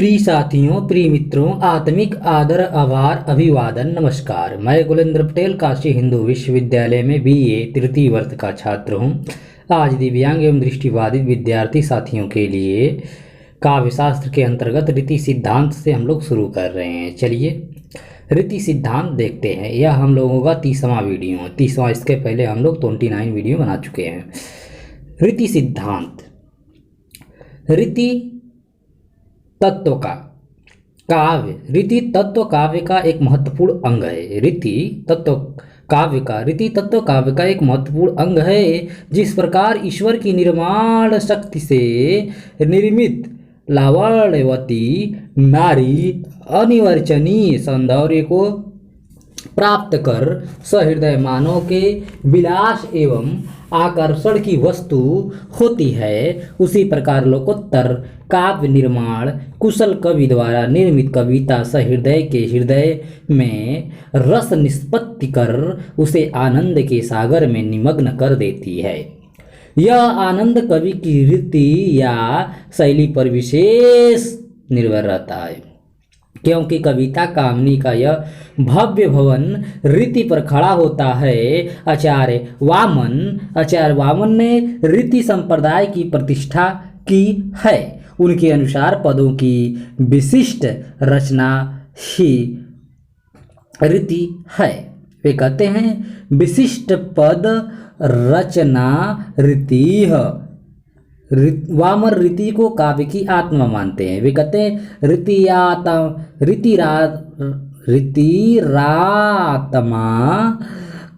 प्रिय साथियों, प्रिय मित्रों, आत्मिक आदर, आभार, अभिवादन, नमस्कार। मैं गुलेंद्र पटेल काशी हिंदू विश्वविद्यालय में बीए तृतीय वर्ष का छात्र हूं। आज दिव्यांग एवं दृष्टिबाधित विद्यार्थी साथियों के लिए काव्यशास्त्र के अंतर्गत रीति सिद्धांत से हम लोग शुरू कर रहे हैं। चलिए रीति सिद्धांत देखते हैं। यह हम लोगों का 30वां वीडियो है। 30वां, इसके पहले हम लोग 29 वीडियो बना चुके हैं। रीति सिद्धांत, रीति तत्व का काव्य, रीति तत्व काव्य का एक महत्वपूर्ण अंग है। रीति तत्व काव्य का एक महत्वपूर्ण अंग है। जिस प्रकार ईश्वर की निर्माण शक्ति से निर्मित लावण्यवती नारी अनिर्वचनीय सौंदर्य को प्राप्त कर सहृदय मानव के विलास एवं आकर्षण की वस्तु होती है, उसी प्रकार लोकोत्तर काव्य निर्माण कुशल कवि द्वारा निर्मित कविता सहृदय के हृदय में रस निष्पत्ति कर उसे आनंद के सागर में निमग्न कर देती है। यह आनंद कवि की रीति या शैली पर विशेष निर्भर रहता है, क्योंकि कविता कामनी का यह भव्य भवन रीति पर खड़ा होता है। आचार्य वामन ने रीति संप्रदाय की प्रतिष्ठा की है। उनके अनुसार पदों की विशिष्ट रचना ही रीति है। वे कहते हैं विशिष्ट पद रचना रीति है। वामन रीति को काव्य की आत्मा मानते हैं। वे कहते हैं रीतिरात्मा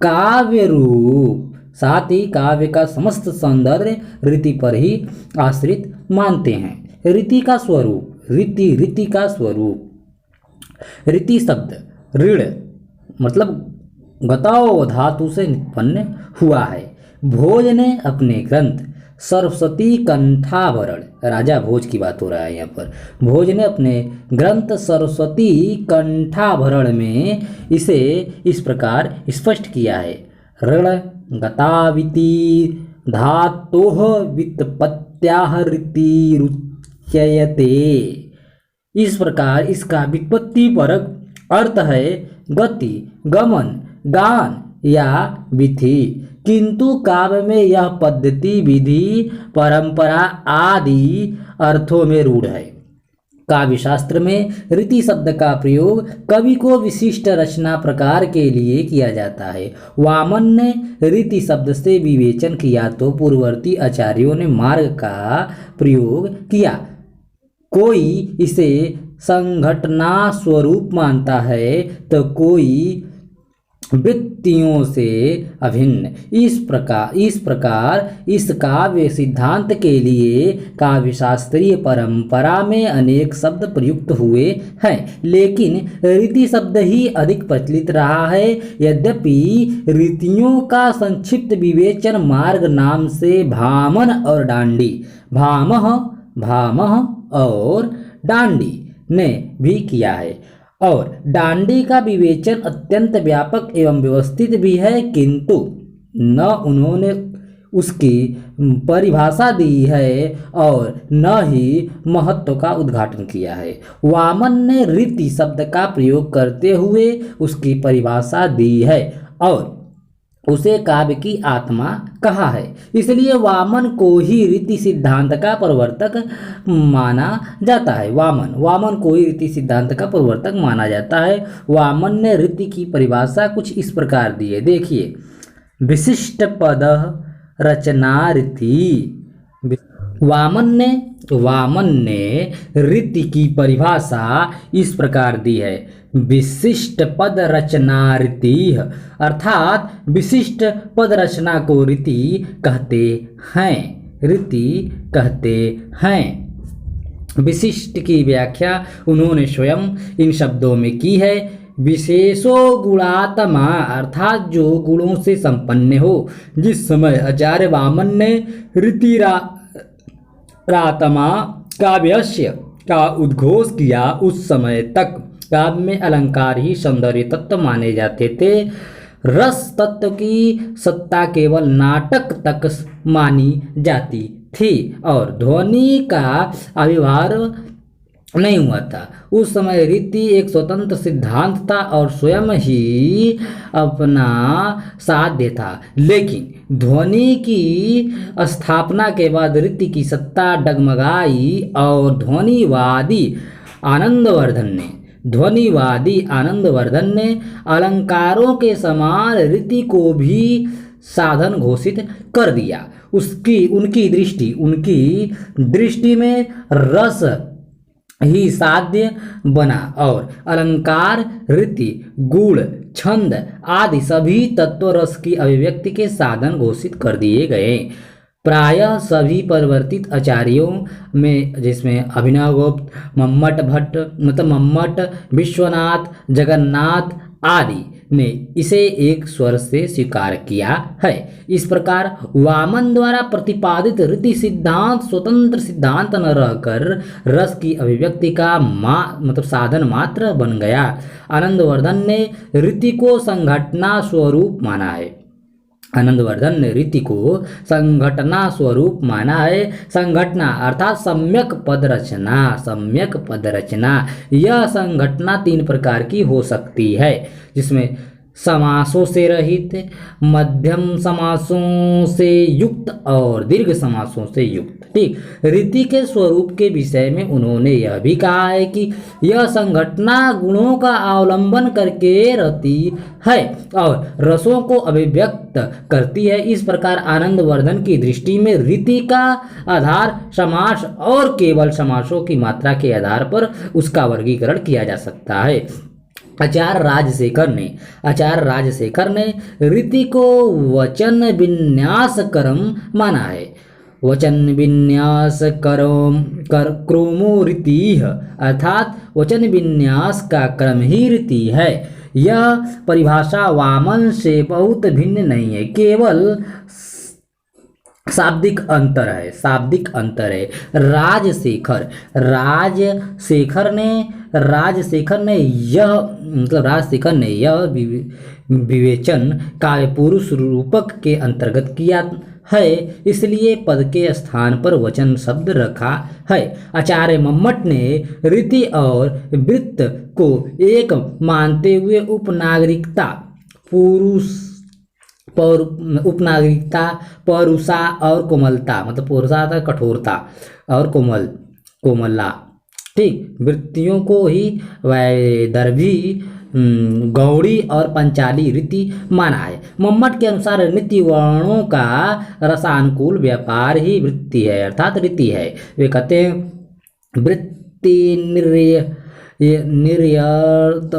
काव्य रूप, साथ ही काव्य का समस्त सौंदर्य रीति पर ही आश्रित मानते हैं। रीति का स्वरूप, रीति का स्वरूप। रीति शब्द ऋण मतलब गतौ धातु से निष्पन्न हुआ है। भोज ने अपने ग्रंथ सरस्वती कंठाभरण, राजा भोज की बात हो रहा है यहाँ पर, भोज ने अपने ग्रंथ सरस्वती कंठाभरण में इसे इस प्रकार स्पष्ट किया है। ऋण गताविति धातोः व्युत्पत्त्याः रीतिरुच्यते। इस प्रकार इसका व्युत्पत्तिपरक अर्थ है गति, गमन, गान या विधि, किंतु काव्य में यह पद्धति, विधि, परंपरा आदि अर्थों में रूढ़ है। काव्य शास्त्र में रीति शब्द का प्रयोग कवि को विशिष्ट रचना प्रकार के लिए किया जाता है। वामन ने रीति शब्द से विवेचन किया तो पूर्ववर्ती आचार्यों ने मार्ग का प्रयोग किया। कोई इसे संघटना स्वरूप मानता है तो कोई वृत्तियों से अभिन्न। इस प्रकार इस काव्य सिद्धांत के लिए काव्य शास्त्रीय परंपरा में अनेक शब्द प्रयुक्त हुए हैं, लेकिन रीति शब्द ही अधिक प्रचलित रहा है। यद्यपि रीतियों का संक्षिप्त विवेचन मार्ग नाम से भामह और डांडी ने भी किया है, और डांडी का विवेचन अत्यंत व्यापक एवं व्यवस्थित भी है, किंतु न उन्होंने उसकी परिभाषा दी है और न ही महत्व का उद्घाटन किया है। वामन ने रीति शब्द का प्रयोग करते हुए उसकी परिभाषा दी है और उसे काव्य की आत्मा कहा है। इसलिए वामन को ही रीति सिद्धांत का प्रवर्तक माना जाता है। वामन को ही रीति सिद्धांत का प्रवर्तक माना जाता है। वामन ने रीति की परिभाषा कुछ इस प्रकार दी है, देखिए। विशिष्ट पद रचना रीति। वामन ने रीति की परिभाषा इस प्रकार दी है, विशिष्ट पद रचना रीति, अर्थात विशिष्ट पद रचना को रीति कहते हैं। विशिष्ट की व्याख्या उन्होंने स्वयं इन शब्दों में की है। विशेषो गुणात्मा, अर्थात जो गुणों से संपन्न हो। जिस समय आचार्य वामन ने रीतिरात्मा काव्यस्य का उद्घोष किया, उस समय तक काव्य में अलंकार ही सौंदर्य तत्व माने जाते थे। रस तत्व की सत्ता केवल नाटक तक मानी जाती थी और ध्वनि का आविर्भाव नहीं हुआ था। उस समय रीति एक स्वतंत्र सिद्धांत था और स्वयं ही अपना साध्य था। लेकिन ध्वनि की स्थापना के बाद रीति की सत्ता डगमगाई और ध्वनिवादी आनंदवर्धन ने अलंकारों के समान रीति को भी साधन घोषित कर दिया। उनकी दृष्टि में रस ही साध्य बना और अलंकार, रीति, गुण, छंद आदि सभी तत्व रस की अभिव्यक्ति के साधन घोषित कर दिए गए। प्रायः सभी परिवर्तित आचार्यों में, जिसमें अभिनवगुप्त, मम्मट, विश्वनाथ, जगन्नाथ आदि ने इसे एक स्वर से स्वीकार किया है। इस प्रकार वामन द्वारा प्रतिपादित रीति सिद्धांत स्वतंत्र सिद्धांत न रहकर रस की अभिव्यक्ति का साधन मात्र बन गया। आनंदवर्धन ने रीति को संघटना स्वरूप माना है। संघटना अर्थात सम्यक पद रचना। यह संघटना 3 प्रकार की हो सकती है, जिसमें समासों से रहित, मध्यम समासों से युक्त और दीर्घ समासों से युक्त। ठीक, रीति के स्वरूप के विषय में उन्होंने यह भी कहा है कि यह संघटना गुणों का अवलंबन करके रहती है और रसों को अभिव्यक्त करती है। इस प्रकार आनंदवर्धन की दृष्टि में रीति का आधार समास और केवल समासों की मात्रा के आधार पर उसका वर्गीकरण किया जा सकता है। आचार्य राजशेखर ने रीति को वचन विन्यास क्रम माना है। वचन विन्यास क्रमो रीति, अर्थात वचन विन्यास का क्रम ही रीति है। यह परिभाषा वामन से बहुत भिन्न नहीं है, केवल शाब्दिक अंतर है। राजशेखर ने यह विवेचन काव्य पुरुष रूपक के अंतर्गत किया है, इसलिए पद के स्थान पर वचन शब्द रखा है। आचार्य मम्मट ने रीति और वृत्त को एक मानते हुए उपनागरिकता, परुषा और कोमलता, परुषा था कठोरता और कोमला, ठीक, वृत्तियों को ही वैदर्भी, गौड़ी और पंचाली रीति माना है। मम्मट के अनुसार नीति वर्णों का रसानुकूल व्यापार ही वृत्ति है, अर्थात रीति है। वे कहते हैं वृत्ति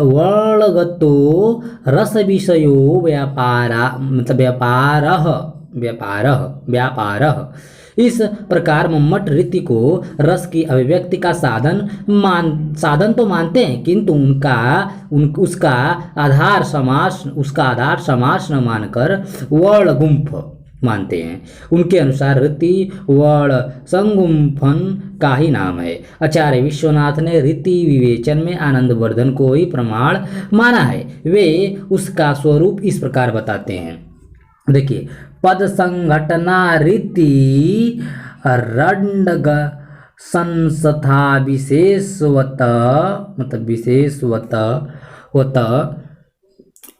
निर्वर्णगतो रस विषयो व्यापारः। इस प्रकार मम्मट रीति को रस की अभिव्यक्ति का साधन तो मानते हैं, किंतु उसका आधार समास न मानकर वर्णगुम्फ मानते हैं। उनके अनुसार रीति वर्ण संगुम्फन का ही नाम है। आचार्य विश्वनाथ ने रीति विवेचन में आनंदवर्धन को ही प्रमाण माना है। वे उसका स्वरूप इस प्रकार बताते हैं, देखिए, पद संघटना रीति रंडग संस्था विशेषवत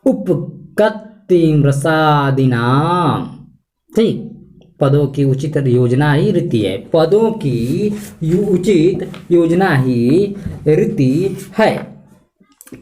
उपकत्ति रसादिनाम। ठीक, पदों की उचित योजना ही रीति है। पदों की उचित योजना ही रीति है।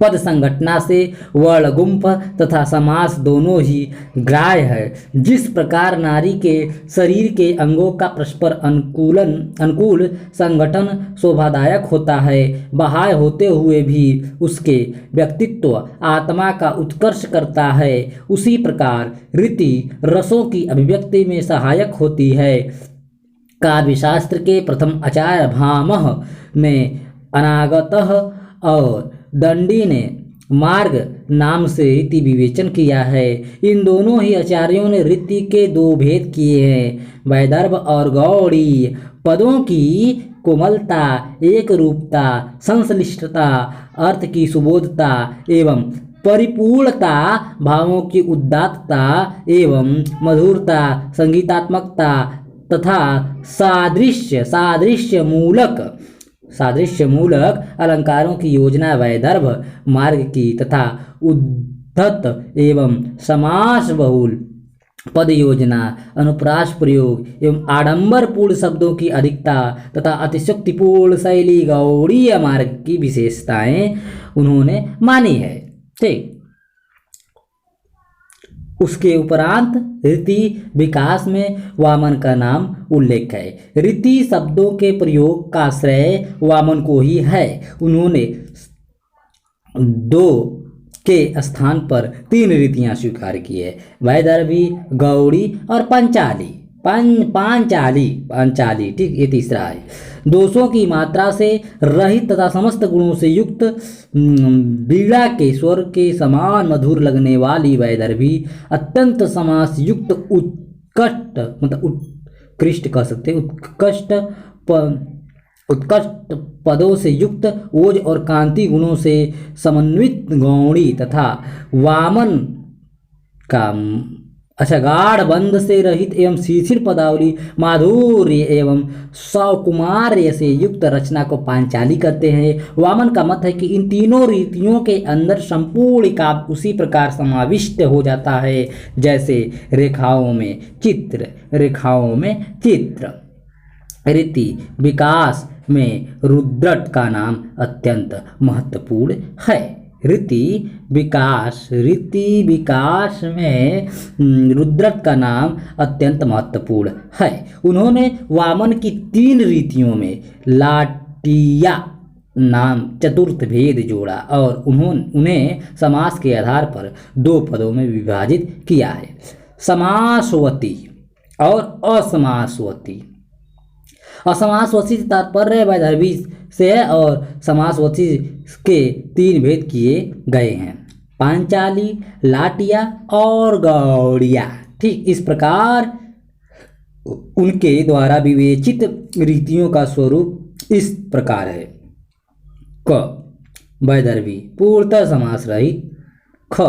पद संघटना से वर्णगुम्फ तथा समास दोनों ही ग्राह्य है। जिस प्रकार नारी के शरीर के अंगों का परस्पर अनुकूल संगठन शोभादायक होता है, बाह्य होते हुए भी उसके व्यक्तित्व आत्मा का उत्कर्ष करता है, उसी प्रकार रीति रसों की अभिव्यक्ति में सहायक होती है। काव्यशास्त्र के प्रथम आचार्य भामह ने अनागतः और दंडी ने मार्ग नाम से रीति विवेचन किया है। इन दोनों ही आचार्यों ने रीति के 2 भेद किए हैं, वैदर्भ और गौड़ी। पदों की कोमलता, एक रूपता, संश्लिष्टता, अर्थ की सुबोधता एवं परिपूर्णता, भावों की उदात्तता एवं मधुरता, संगीतात्मकता तथा सादृश्य मूलक सादृश्य मूलक अलंकारों की योजना वैदर्भ मार्ग की तथा उद्धत एवं समास बहुल पद योजना, अनुप्रास प्रयोग एवं आडंबरपूर्ण शब्दों की अधिकता तथा अतिशयोक्तिपूर्ण शैली गौड़ीय मार्ग की विशेषताएं उन्होंने मानी है। ठीक, उसके उपरांत रीति विकास में वामन का नाम उल्लेख है। रीति शब्दों के प्रयोग का श्रेय वामन को ही है। उन्होंने 2 के स्थान पर 3 रीतियां स्वीकार की है, वैदर्भी, गौड़ी और पांचाली। पांचाली, ठीक, ये तीसरा है। दोषों की मात्रा से रहित तथा समस्त गुणों से युक्त, बीड़ा के स्वर के समान मधुर लगने वाली वैदर्भी, अत्यंत समास युक्त, उत्कृष्ट मतलब उत्कृष्ट कह सकते, उत्कृष्ट पदों से युक्त, ओज और कांति गुणों से समन्वित गौड़ी तथा वामन का गाढ़ बंध से रहित एवं शिथिल पदावली, माधुर्य एवं सौकुमार्य से युक्त रचना को पांचाली कहते हैं। वामन का मत है कि इन तीनों रीतियों के अंदर संपूर्ण काव्य उसी प्रकार समाविष्ट हो जाता है जैसे रेखाओं में चित्र। रीति विकास में रुद्रट का नाम अत्यंत महत्वपूर्ण है। रीति विकास में रुद्रट का नाम अत्यंत महत्वपूर्ण है। उन्होंने वामन की 3 रीतियों में लाटिया नाम चतुर्थ भेद जोड़ा और उन्हें समास के आधार पर 2 पदों में विभाजित किया है, समासवती और असमासवती। असमासवती से तात्पर्य वैदर्भी से है और समासवती के 3 भेद किए गए हैं, पांचाली, लाटिया और गौड़िया। ठीक, इस प्रकार उनके द्वारा विवेचित रीतियों का स्वरूप इस प्रकार है। क, वैदर्भी पूर्णतः समास रहित। ख,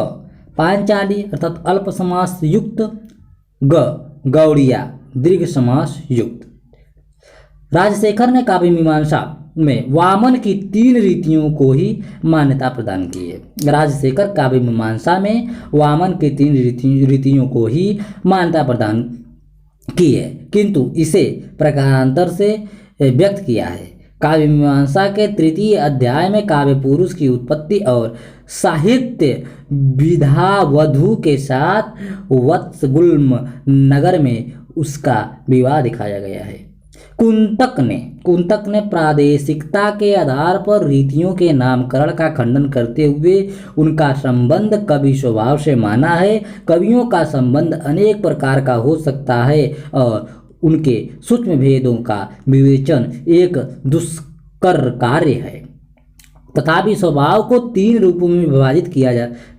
पांचाली अर्थात अल्प समास युक्त। ग, गौड़िया दीर्घ समास युक्त। राजशेखर ने काव्य मीमांसा में वामन की 3 रीतियों को ही मान्यता प्रदान की है। राजशेखर काव्य मीमांसा में वामन की 3 रीतियों को ही मान्यता प्रदान की है, किंतु इसे प्रकारांतर से व्यक्त किया है। काव्य मीमांसा के 3य अध्याय में काव्य पुरुष की उत्पत्ति और साहित्य विधावधु के साथ वत्सगुल्म नगर में उसका विवाह दिखाया गया है। कुंतक ने प्रादेशिकता के आधार पर रीतियों के नामकरण का खंडन करते हुए उनका संबंध कवि स्वभाव से माना है। कवियों का संबंध अनेक प्रकार का हो सकता है और उनके सूक्ष्म भेदों का विवेचन एक दुष्कर कार्य है। तथापि स्वभाव को 3 रूपों में विभाजित किया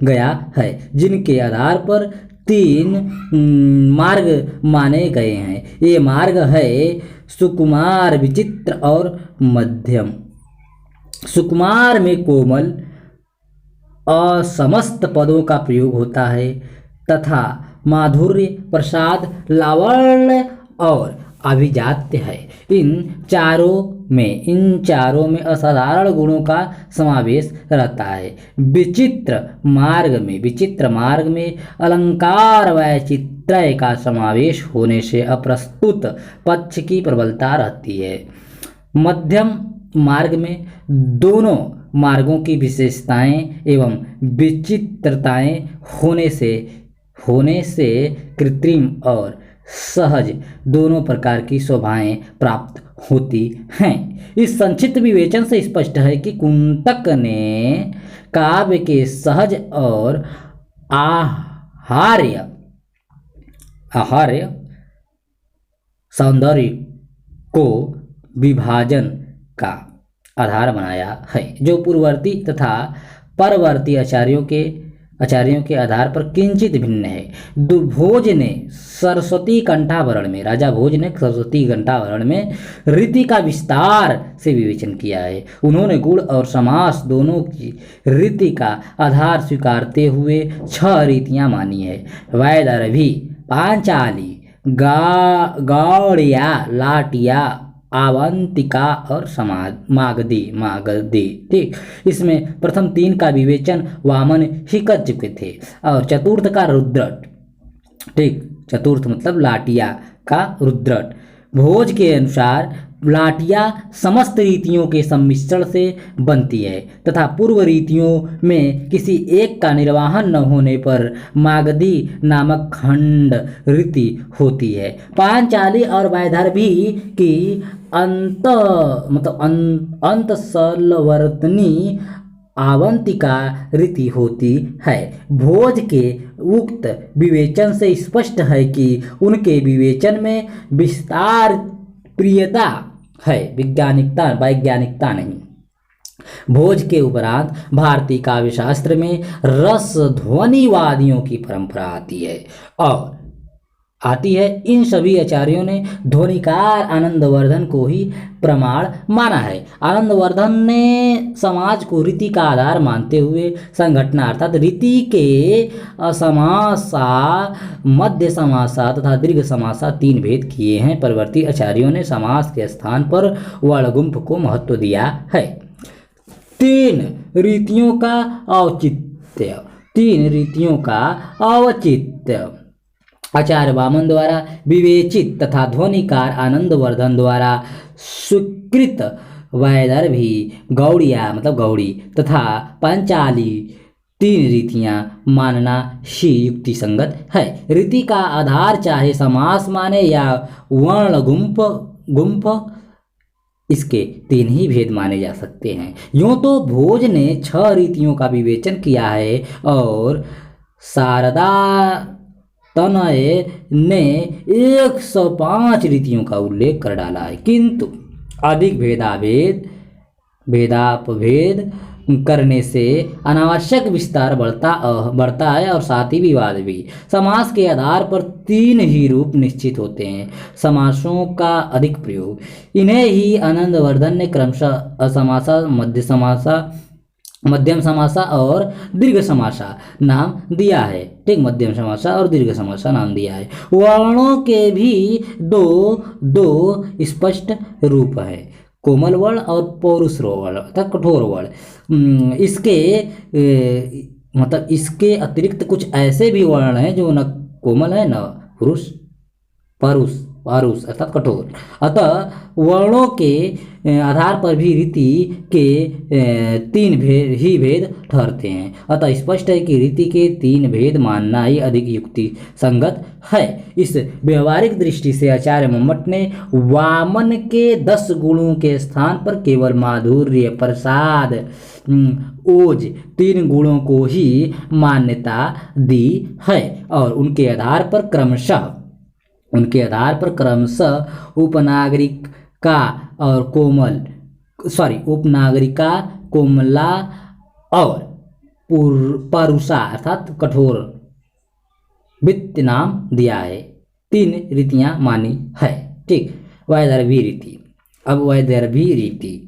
गया है, जिनके आधार पर 3 मार्ग माने गए हैं। ये मार्ग है सुकुमार, विचित्र और मध्यम। सुकुमार में कोमल असमस्त पदों का प्रयोग होता है तथा माधुर्य, प्रसाद, लावण्य और अभिजात्य है। इन चारों में असाधारण गुणों का समावेश रहता है। विचित्र मार्ग में अलंकार वैचित्र्य का समावेश होने से अप्रस्तुत पक्ष की प्रबलता रहती है। मध्यम मार्ग में दोनों मार्गों की विशेषताएं एवं विचित्रताएं होने से कृत्रिम और सहज दोनों प्रकार की शोभाएं प्राप्त होती हैं। इस संक्षिप्त विवेचन से स्पष्ट है कि कुंतक ने काव्य के सहज और आहार्य सौंदर्य को विभाजन का आधार बनाया है, जो पूर्ववर्ती तथा परवर्ती आचार्यों के आधार पर किंचित भिन्न है। राजा भोज ने सरस्वती कंठाभरण में रीति का विस्तार से विवेचन किया है। उन्होंने गुण और समास दोनों की रीति का आधार स्वीकारते हुए 6 रीतियां मानी है: वैदर्भी, पांचाली, गौड़िया, लाटिया अवंतिका और समाज मागधी मागधी। ठीक, इसमें प्रथम 3 का विवेचन वामन ही कर चुके थे और चतुर्थ का रुद्रट। ठीक, चतुर्थ मतलब लाटिया का रुद्रट। भोज के अनुसार लाटिया समस्त रीतियों के सम्मिश्रण से बनती है तथा पूर्व रीतियों में किसी एक का निर्वहन न होने पर मागधी नामक खंड रीति होती है। पांचाली और वैदर्भी की अंत सलवर्तनी आवंतिका रीति होती है। भोज के उक्त विवेचन से स्पष्ट है कि उनके विवेचन में विस्तार प्रियता है, वैज्ञानिकता नहीं। भोज के उपरांत भारतीय काव्यशास्त्र में रस ध्वनिवादियों की परंपरा आती है। इन सभी आचार्यों ने ध्वनिकार आनंदवर्धन को ही प्रमाण माना है। आनंदवर्धन ने समाज को रीति का आधार मानते हुए संघटना अर्थात रीति के समासा, मध्य समासा तथा दीर्घ समासा 3 भेद किए हैं। परवर्ती आचार्यों ने समास के स्थान पर वर्णगुंफ को महत्व दिया है। 3 रीतियों का औचित्य आचार्य वामन द्वारा विवेचित तथा ध्वनिकार आनंदवर्धन द्वारा स्वीकृत वैदर्भी, गौड़िया मतलब गौड़ी तथा पांचाली 3 रीतियां मानना ही युक्ति संगत है। रीति का आधार चाहे समास माने या वर्णगुंफ, इसके 3 ही भेद माने जा सकते हैं। यूं तो भोज ने 6 रीतियों का विवेचन किया है और शारदा तनय ने 105 रीतियों का उल्लेख कर डाला है, किंतु अधिक भेदापभेद करने से अनावश्यक विस्तार बढ़ता है और साथ ही विवाद भी। समास के आधार पर 3 ही रूप निश्चित होते हैं। समासों का अधिक प्रयोग, इन्हें ही आनंदवर्धन ने क्रमशः असमासा, मध्यम समासा और दीर्घ समासा नाम दिया है। ठीक, मध्यम समासा और दीर्घ समासा नाम दिया है। वर्णों के भी दो स्पष्ट रूप है, कोमल वर्ण और पौरुष वर्ण अर्थात कठोर वर्ण। इसके अतिरिक्त कुछ ऐसे भी वर्ण हैं जो न कोमल है न पारुष अर्थात कठोर। अतः वर्णों के आधार पर भी रीति के 3 भेद ठहरते हैं। अतः स्पष्ट है कि रीति के 3 भेद मानना ही अधिक युक्ति संगत है। इस व्यवहारिक दृष्टि से आचार्य मम्मट ने वामन के 10 गुणों के स्थान पर केवल माधुर्य, प्रसाद, ओज 3 गुणों को ही मान्यता दी है और उनके आधार पर उपनागरिका, कोमला और परुषा अर्थात कठोर वित्त नाम दिया है। 3 रीतियां मानी है। ठीक, वैदर्भी रीति। अब वैदर्भी रीति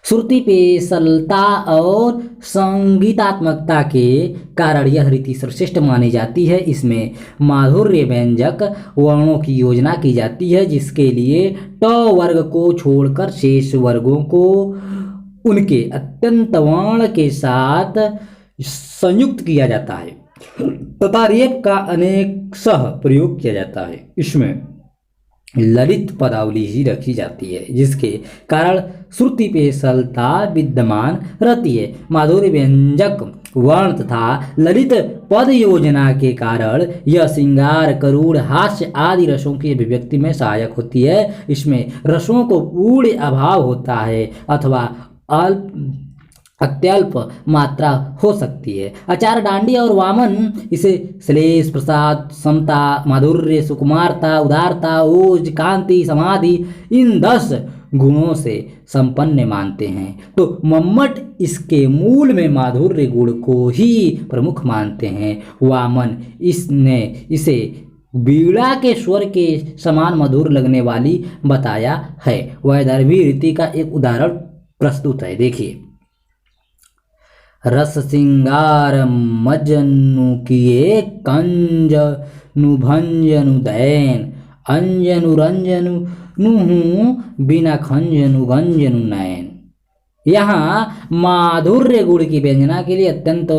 श्रुति पेशलता और संगीतात्मकता के कारण यह रीति सर्वश्रेष्ठ मानी जाती है। इसमें माधुर्य व्यंजक वर्णों की योजना की जाती है, जिसके लिए ट वर्ग को छोड़कर शेष वर्गों को उनके अत्यंत वर्ण के साथ संयुक्त किया जाता है तथा रेप का अनेकशः प्रयोग किया जाता है। इसमें ललित पदावली ही रखी जाती है, जिसके कारण श्रुति पेशलता विद्यमान रहती है। माधुर्य व्यंजक वर्ण तथा ललित पद योजना के कारण यह श्रृंगार, करुण, हास्य आदि रसों की अभिव्यक्ति में सहायक होती है। इसमें रसों को पूर्ण अभाव होता है अथवा अत्यल्प मात्रा हो सकती है। आचार्य डांडी और वामन इसे श्लेष, प्रसाद, समता, माधुर्य, सुकुमारता, उदारता, ओज, कांति, समाधि इन 10 गुणों से संपन्न मानते हैं, तो मम्मट इसके मूल में माधुर्य गुण को ही प्रमुख मानते हैं। वामन इसे वीणा के स्वर के समान मधुर लगने वाली बताया है। वैदर्भी रीति का एक उदाहरण प्रस्तुत है, देखिए। रस सिंगार मजनु किए कंजनु भंजनु दैन अंजनु रंजनु नुहु बिना खंजनु गंजनु नयन। यहाँ माधुर्य गुण की व्यंजना के लिए अत्यंत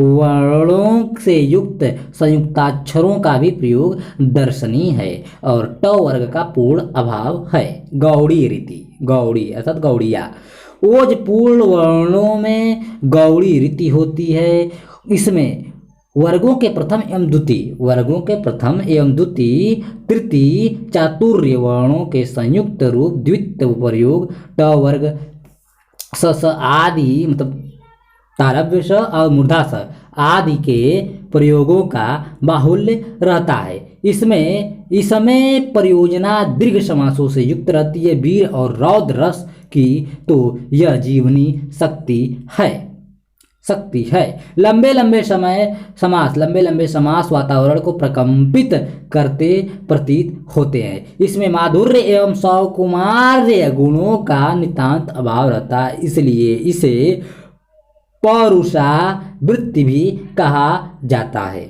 वर्णों से युक्त संयुक्ताक्षरों का भी प्रयोग दर्शनीय है और ट वर्ग का पूर्ण अभाव है। गौड़ी रीति, गौड़ी अर्थात गौड़िया, ओज पूर्ण वर्णों में गौड़ी रीति होती है। इसमें वर्गों के प्रथम एवं द्वितीय तृतीय चातुर्य वर्णों के संयुक्त रूप द्वित्व प्रयोग ट वर्ग स आदि मतलब तालव्य स और मूर्धा स आदि के प्रयोगों का बाहुल्य रहता है। इसमें परियोजना दीर्घ समासों से युक्त रहती है। वीर और रौद्र रस की तो यह जीवनी शक्ति है। लंबे लंबे समास वातावरण को प्रकंपित करते प्रतीत होते हैं। इसमें माधुर्य एवं सौकुमार्य गुणों का नितांत अभाव रहता है, इसलिए इसे पौरुषा वृत्ति भी कहा जाता है।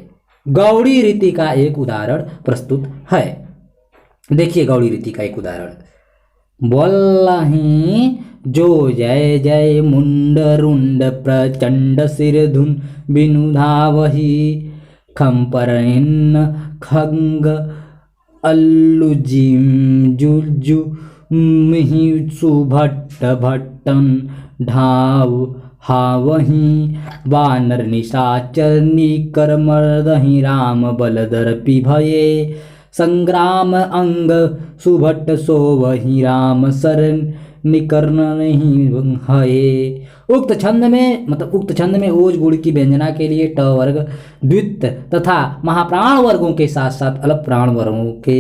गौड़ी रीति का एक उदाहरण प्रस्तुत है। देखिए गौड़ी रीति का एक उदाहरण। बोलहि जो जय जय मुंड रुंड प्रचंड सिर धुन बिनु धावहि खंपरन्न खंग अल्लुजिम जुजु मिहि सुभट्ट भट्टन ढाव हावहि वानर निशाचर निकर मर्दहि राम बलदर्पि भये संग्राम अंग सुभट्ट सोवहि राम शरण निकर्ण नहीं हये। उक्त छंद में ओज गुण की व्यंजना के लिए ट वर्ग द्वित तथा महाप्राण वर्गों के साथ साथ अल्प प्राण वर्गों के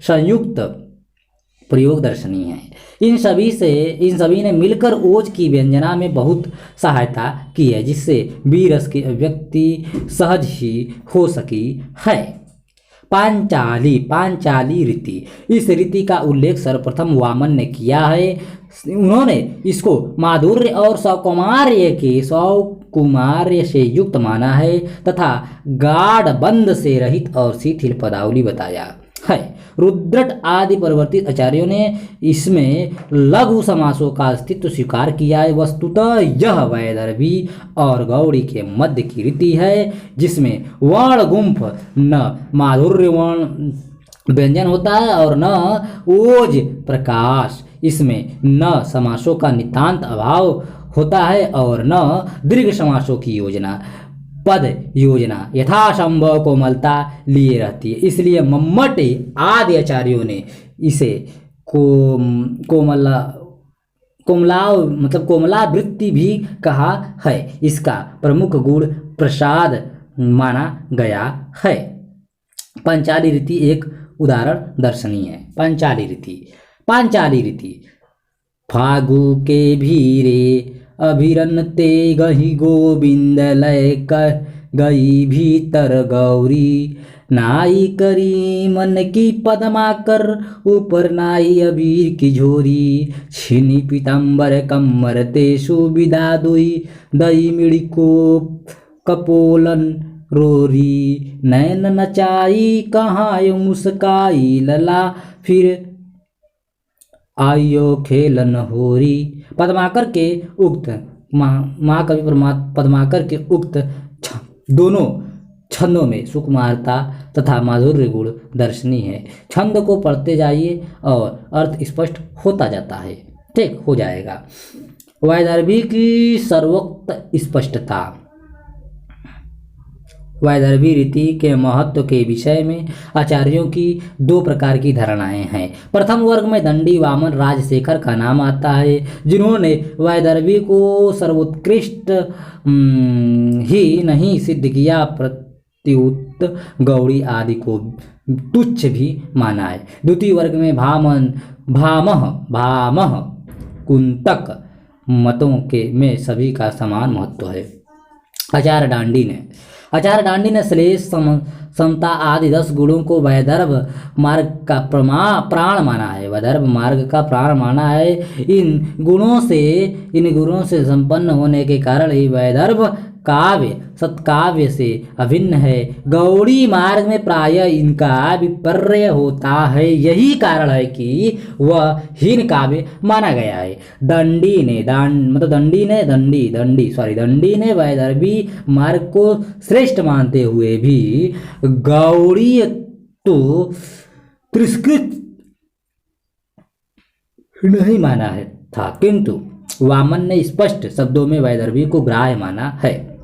संयुक्त प्रयोग दर्शनीय है। इन सभी ने मिलकर ओज की व्यंजना में बहुत सहायता की है, जिससे बीरस की अभिव्यक्ति सहज ही हो सकी है। पांचाली रीति, इस रीति का उल्लेख सर्वप्रथम वामन ने किया है। उन्होंने इसको माधुर्य और सौकुमार्य से युक्त माना है तथा गाढ़ बंद से रहित और शिथिल पदावली बताया है। रुद्रट आदि परिवर्तित आचार्यों ने इसमें लघु समासों का अस्तित्व स्वीकार किया है। वस्तुतः यह वैदर्भी और गौड़ी के मध्य की रीति है, जिसमें वर्ण गुंफ न माधुर्य वर्ण व्यंजन होता है और न ओज प्रकाश। इसमें न समासों का नितांत अभाव होता है और न दीर्घ समासों की पद योजना यथासंभव कोमलता लिए रहती है। इसलिए मम्मट आदि आचार्यों ने इसे कोमला वृत्ति भी कहा है। इसका प्रमुख गुण प्रसाद माना गया है। पांचाली रीति एक उदाहरण दर्शनीय है। पांचाली रीति फागु के भीरे अभिरनते गही गोविंद लय कर गई भीतर गौरी नाई करी मन की पदमा कर ऊपर नाई अबीर की झोरी छिनी पीताम्बर कम्बर ते सुविधा दुई दई मिड़ी को कपोलन रोरी नैन नचाई कहाँ मुस्काई लला फिर आयो खेलन होरी। पद्माकर के उक्त महाकवि पद्माकर के उक्त दोनों छंदों में सुकुमारता तथा माधुर्य गुण दर्शनीय है। छंद को पढ़ते जाइए और अर्थ स्पष्ट होता जाता है, ठीक हो जाएगा। वैदर्भी की सर्वोक्त स्पष्टता। वैदर्भी रीति के महत्व के विषय में आचार्यों की दो प्रकार की धारणाएं हैं। प्रथम वर्ग में दंडी वामन राजशेखर का नाम आता है, जिन्होंने वैदर्भी को सर्वोत्कृष्ट ही नहीं सिद्ध किया, प्रत्युत गौड़ी आदि को तुच्छ भी माना है। द्वितीय वर्ग में भामह कुंतक मतों के में सभी का समान महत्व है। आचार्य डांडी ने श्लेष समता आदि 10 गुणों को वैदर्भ मार्ग का प्राण माना है। वैदर्भ मार्ग का प्राण माना है। इन गुणों से संपन्न होने के कारण ही वैदर्भ काव्य सत्काव्य से अभिन्न है। गौड़ी मार्ग में प्रायः इनका विपर्य होता है, यही कारण है कि वह हीन काव्य माना गया है। दंडी ने वैदर्भी मार्ग को श्रेष्ठ मानते हुए भी गौड़ीय तो तिरस्कृत नहीं माना है था, किंतु वामन ने स्पष्ट शब्दों में वैदर्भी को ग्राह्य माना है।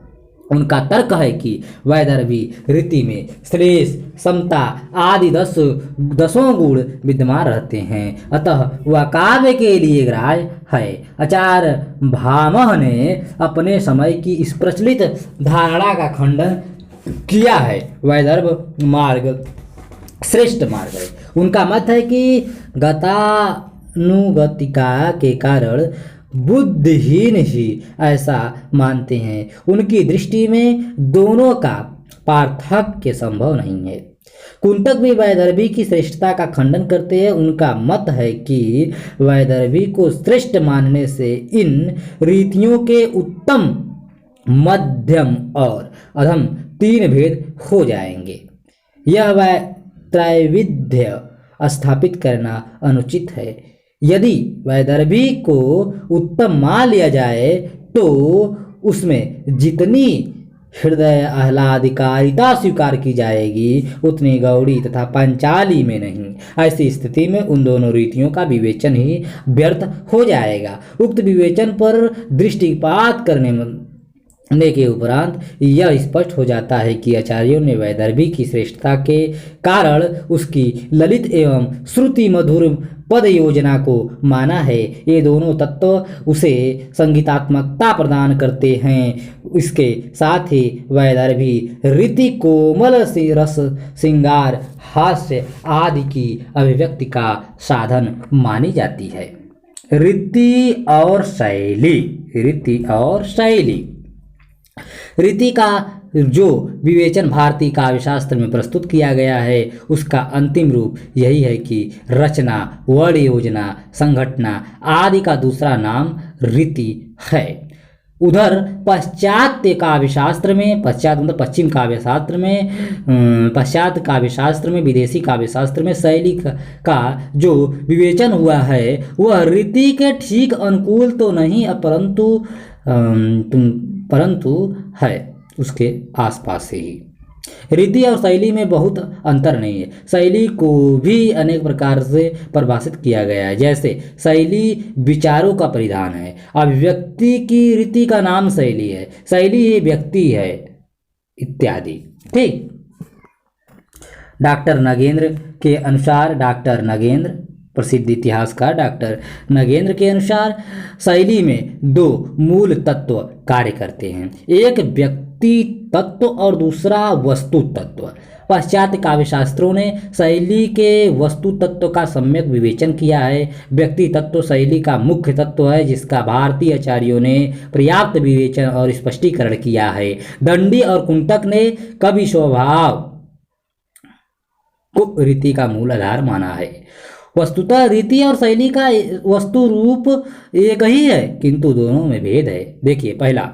उनका तर्क है कि वैदर्भी रीति में श्लेष, समता आदि दसों गुण विद्यमान रहते हैं, अतः वह काव्य के लिए ग्राह्य है। आचार्य भामह ने अपने समय की इस प्रचलित धारणा का खंडन किया है। वैदर्भ मार्ग श्रेष्ठ मार्ग है। उनका मत है कि गतानुगतिका के कारण बुद्धिहीन ही ऐसा मानते हैं। उनकी दृष्टि में दोनों का पार्थक्य संभव नहीं है। कुंतक भी वैदर्भी की श्रेष्ठता का खंडन करते हैं। उनका मत है कि वैदर्भी को श्रेष्ठ मानने से इन रीतियों के उत्तम, मध्यम और अधम 3 भेद हो जाएंगे। यह वह त्रैविध्य स्थापित करना अनुचित है। यदि वैदर्भी को उत्तम मान लिया जाए तो उसमें जितनी हृदय आह्लादकारिता स्वीकार की जाएगी उतनी गौड़ी तथा पंचाली में नहीं। ऐसी स्थिति में उन दोनों रीतियों का विवेचन ही व्यर्थ हो जाएगा। उक्त विवेचन पर दृष्टिपात करने के उपरांत यह स्पष्ट हो जाता है कि आचार्यों ने वैदर्भी की श्रेष्ठता के कारण उसकी ललित एवं श्रुति मधुर पद योजना को माना है। ये दोनों तत्व उसे संगीतात्मकता प्रदान करते हैं। इसके साथ ही वैदर्भी रीति कोमल रस, श्रृंगार, हास्य आदि की अभिव्यक्ति का साधन मानी जाती है। रीति और शैली। रीति का जो विवेचन भारतीय काव्यशास्त्र में प्रस्तुत किया गया है उसका अंतिम रूप यही है कि रचना, वर्ण योजना, संघटना आदि का दूसरा नाम रीति है। उधर पाश्चात्य काव्यशास्त्र में, पश्चिम काव्यशास्त्र में, पाश्चात्य काव्यशास्त्र में, विदेशी काव्यशास्त्र में शैली का जो विवेचन हुआ है वह रीति के ठीक अनुकूल तो नहीं परंतु है उसके आसपास से ही। रीति और शैली में बहुत अंतर नहीं है। शैली को भी अनेक प्रकार से परिभाषित किया गया है। जैसे शैली विचारों का परिधान है, अभिव्यक्ति की रीति का नाम शैली है, शैली ही व्यक्ति है इत्यादि। ठीक। डॉक्टर नगेंद्र प्रसिद्ध इतिहासकार डॉक्टर नगेंद्र के अनुसार शैली में 2 मूल तत्व कार्य करते हैं, एक व्यक्ति तत्व और दूसरा वस्तु तत्व। पाश्चात्य काव्यशास्त्रों ने शैली के वस्तु तत्व का सम्यक विवेचन किया है। व्यक्ति तत्व शैली का मुख्य तत्व है जिसका भारतीय आचार्यों ने पर्याप्त विवेचन और स्पष्टीकरण किया है। दंडी और कुंतक ने कवि स्वभाव को रीति का मूल आधार माना है। वस्तुतः रीति और शैली का वस्तु रूप एक ही है किंतु दोनों में भेद है। देखिए, पहला,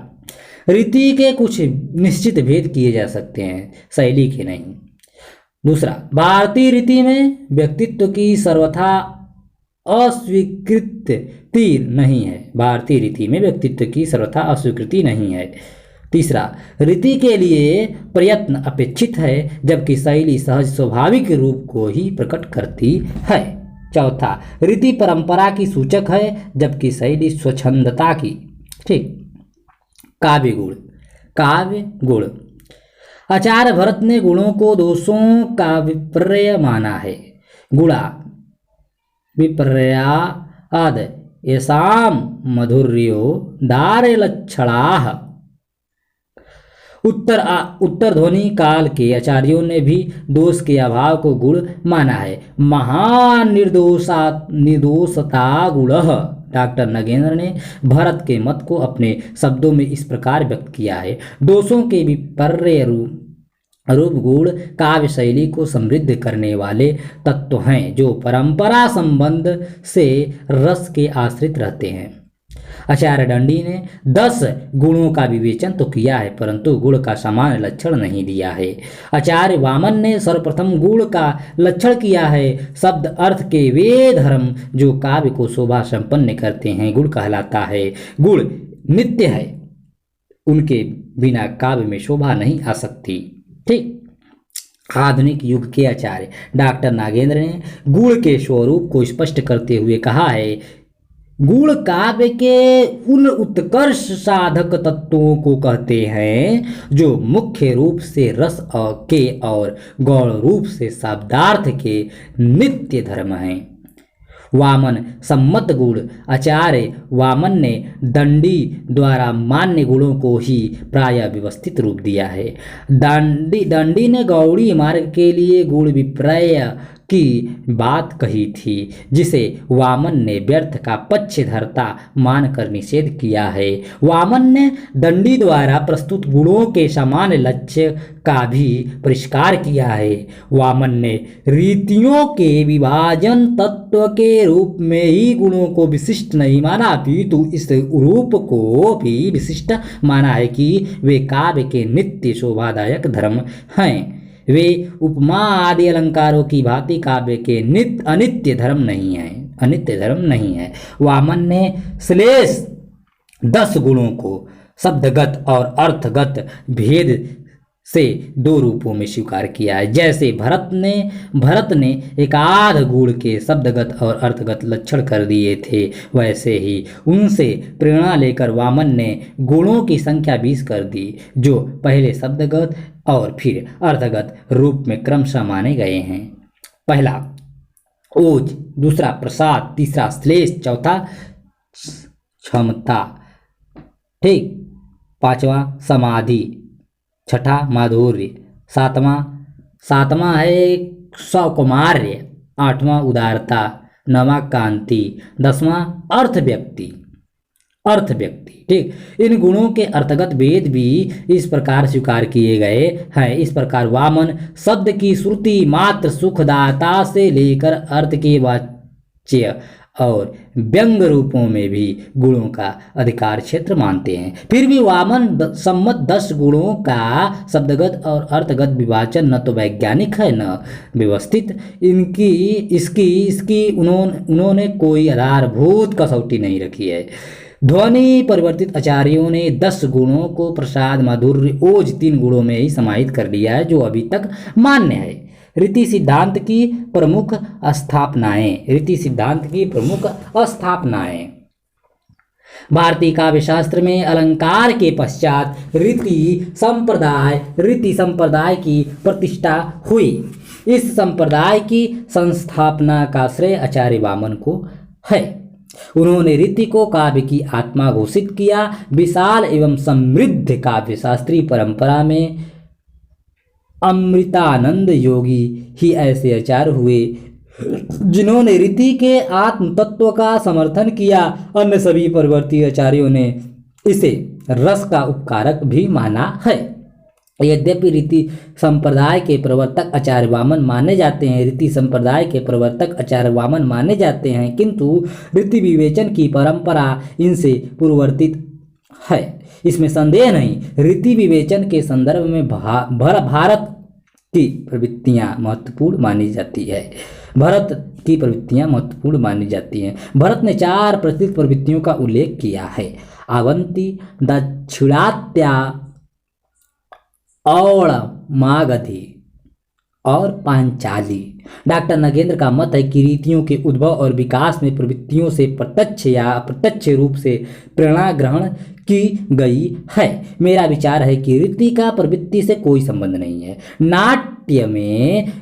रीति के कुछ निश्चित भेद किए जा सकते हैं, शैली के नहीं। दूसरा, भारतीय रीति में व्यक्तित्व की सर्वथा अस्वीकृति नहीं है। भारतीय रीति में व्यक्तित्व की सर्वथा अस्वीकृति नहीं है। तीसरा, रीति के लिए प्रयत्न अपेक्षित है जबकि शैली सहज स्वाभाविक रूप को ही प्रकट करती है। चौथा, रीति परंपरा की सूचक है जबकि शैली स्वच्छंदता की। ठीक। काव्य गुण। आचार्य भरत ने गुणों को दोषों का विपर्य माना है। गुणा विपर्याद येषां माधुर्यो दारे लक्षणाः। उत्तर ध्वनि काल के आचार्यों ने भी दोष के अभाव को गुण माना है। महान निर्दोषता गुणः। डॉक्टर नगेंद्र ने भरत के मत को अपने शब्दों में इस प्रकार व्यक्त किया है। दोषों के विपर्य रूप गुण काव्य शैली को समृद्ध करने वाले तत्व हैं जो परंपरा संबंध से रस के आश्रित रहते हैं। आचार्य दंडी ने 10 गुणों का विवेचन तो किया है, परंतु गुण का सामान्य लक्षण नहीं दिया है। आचार्य वामन ने सर्वप्रथम गुण का लक्षण किया है। शब्द अर्थ के वे धर्म जो काव्य को शोभा संपन्न करते हैं गुण कहलाता है। गुण नित्य है, उनके बिना काव्य में शोभा नहीं आ सकती। ठीक। आधुनिक युग के आचार्य डॉक्टर नागेंद्र ने गुण के स्वरूप को स्पष्ट करते हुए कहा है, गुण काव्य के उन उत्कर्ष साधक तत्वों को कहते हैं जो मुख्य रूप से रस के और गौण रूप से शब्दार्थ के नित्य धर्म हैं। वामन सम्मत गुण आचार्य वामन ने दंडी द्वारा मान्य गुणों को ही प्रायः व्यवस्थित रूप दिया है। दंडी ने गौड़ी मार्ग के लिए गुण विपर्य की बात कही थी, जिसे वामन ने व्यर्थ का पक्षधरता मानकर निषेध किया है। वामन ने दंडी द्वारा प्रस्तुत गुणों के सामान्य लक्ष्य का भी परिष्कार किया है। वामन ने रीतियों के विभाजन तत्व के रूप में ही गुणों को विशिष्ट नहीं माना, अपितु इस रूप को भी विशिष्ट माना है कि वे काव्य के नित्य शोभादायक धर्म हैं। वे उपमा आदि अलंकारों की भांति काव्य के अनित्य धर्म नहीं है। वामन ने श्लेष 10 गुणों को शब्दगत और अर्थगत भेद से 2 रूपों में स्वीकार किया है। जैसे भरत ने एकाध गुण के शब्दगत और अर्थगत लक्षण कर दिए थे, वैसे ही उनसे प्रेरणा लेकर वामन ने गुणों की संख्या 20 कर दी, जो पहले शब्दगत और फिर अर्थगत रूप में क्रमशः माने गए हैं। पहला ओज, दूसरा प्रसाद, तीसरा श्लेष, चौथा क्षमता, ठीक, पांचवा समाधि, छठा माधुर्य, सातवां है सौकुमार्य, आठवां उदारता, नवा कांति, 10वां अर्थ व्यक्ति। ठीक। इन गुणों के अर्थगत भेद भी इस प्रकार स्वीकार किए गए हैं। इस प्रकार वामन शब्द की श्रुति मात्र सुखदाता से लेकर अर्थ के वाच्य और व्यंग रूपों में भी गुणों का अधिकार क्षेत्र मानते हैं। फिर भी वामन सम्मत 10 गुणों का शब्दगत और अर्थगत विभाजन न तो वैज्ञानिक है न व्यवस्थित। इसकी उन्होंने कोई आधारभूत कसौटी नहीं रखी है। ध्वनि परिवर्तित आचार्यों ने 10 गुणों को प्रसाद, माधुर्य, ओज 3 गुणों में ही समाहित कर लिया है, जो अभी तक मान्य है। रीति सिद्धांत की प्रमुख स्थापनाएं भारतीय काव्य शास्त्र में अलंकार के पश्चात रीति संप्रदाय की प्रतिष्ठा हुई। इस संप्रदाय की संस्थापना का श्रेय आचार्य वामन को है। उन्होंने रीति को काव्य की आत्मा घोषित किया। विशाल एवं समृद्ध काव्य शास्त्रीय परंपरा में अमृतानंद योगी ही ऐसे आचार्य हुए जिन्होंने रीति के आत्म तत्व का समर्थन किया। अन्य सभी परिवर्ती आचार्यों ने इसे रस का उपकारक भी माना है। यद्यपि रीति संप्रदाय के प्रवर्तक आचार्य वामन माने जाते हैं, किंतु रीति विवेचन की परंपरा इनसे पूर्ववर्तित है, इसमें संदेह नहीं। रीति विवेचन के संदर्भ में भारत की प्रवृत्तियां महत्वपूर्ण मानी जाती हैं। भरत ने 4 प्रचलित प्रवृत्तियों का उल्लेख किया है: अवंती, दक्षिणात्या, और मागधी और पांचाली। डॉक्टर नगेंद्र का मत है कि रीतियों के उद्भव और विकास में प्रवृत्तियों से प्रत्यक्ष या अप्रत्यक्ष रूप से प्रेरणा ग्रहण की गई है। मेरा विचार है कि रीति का प्रवृत्ति से कोई संबंध नहीं है। नाट्य में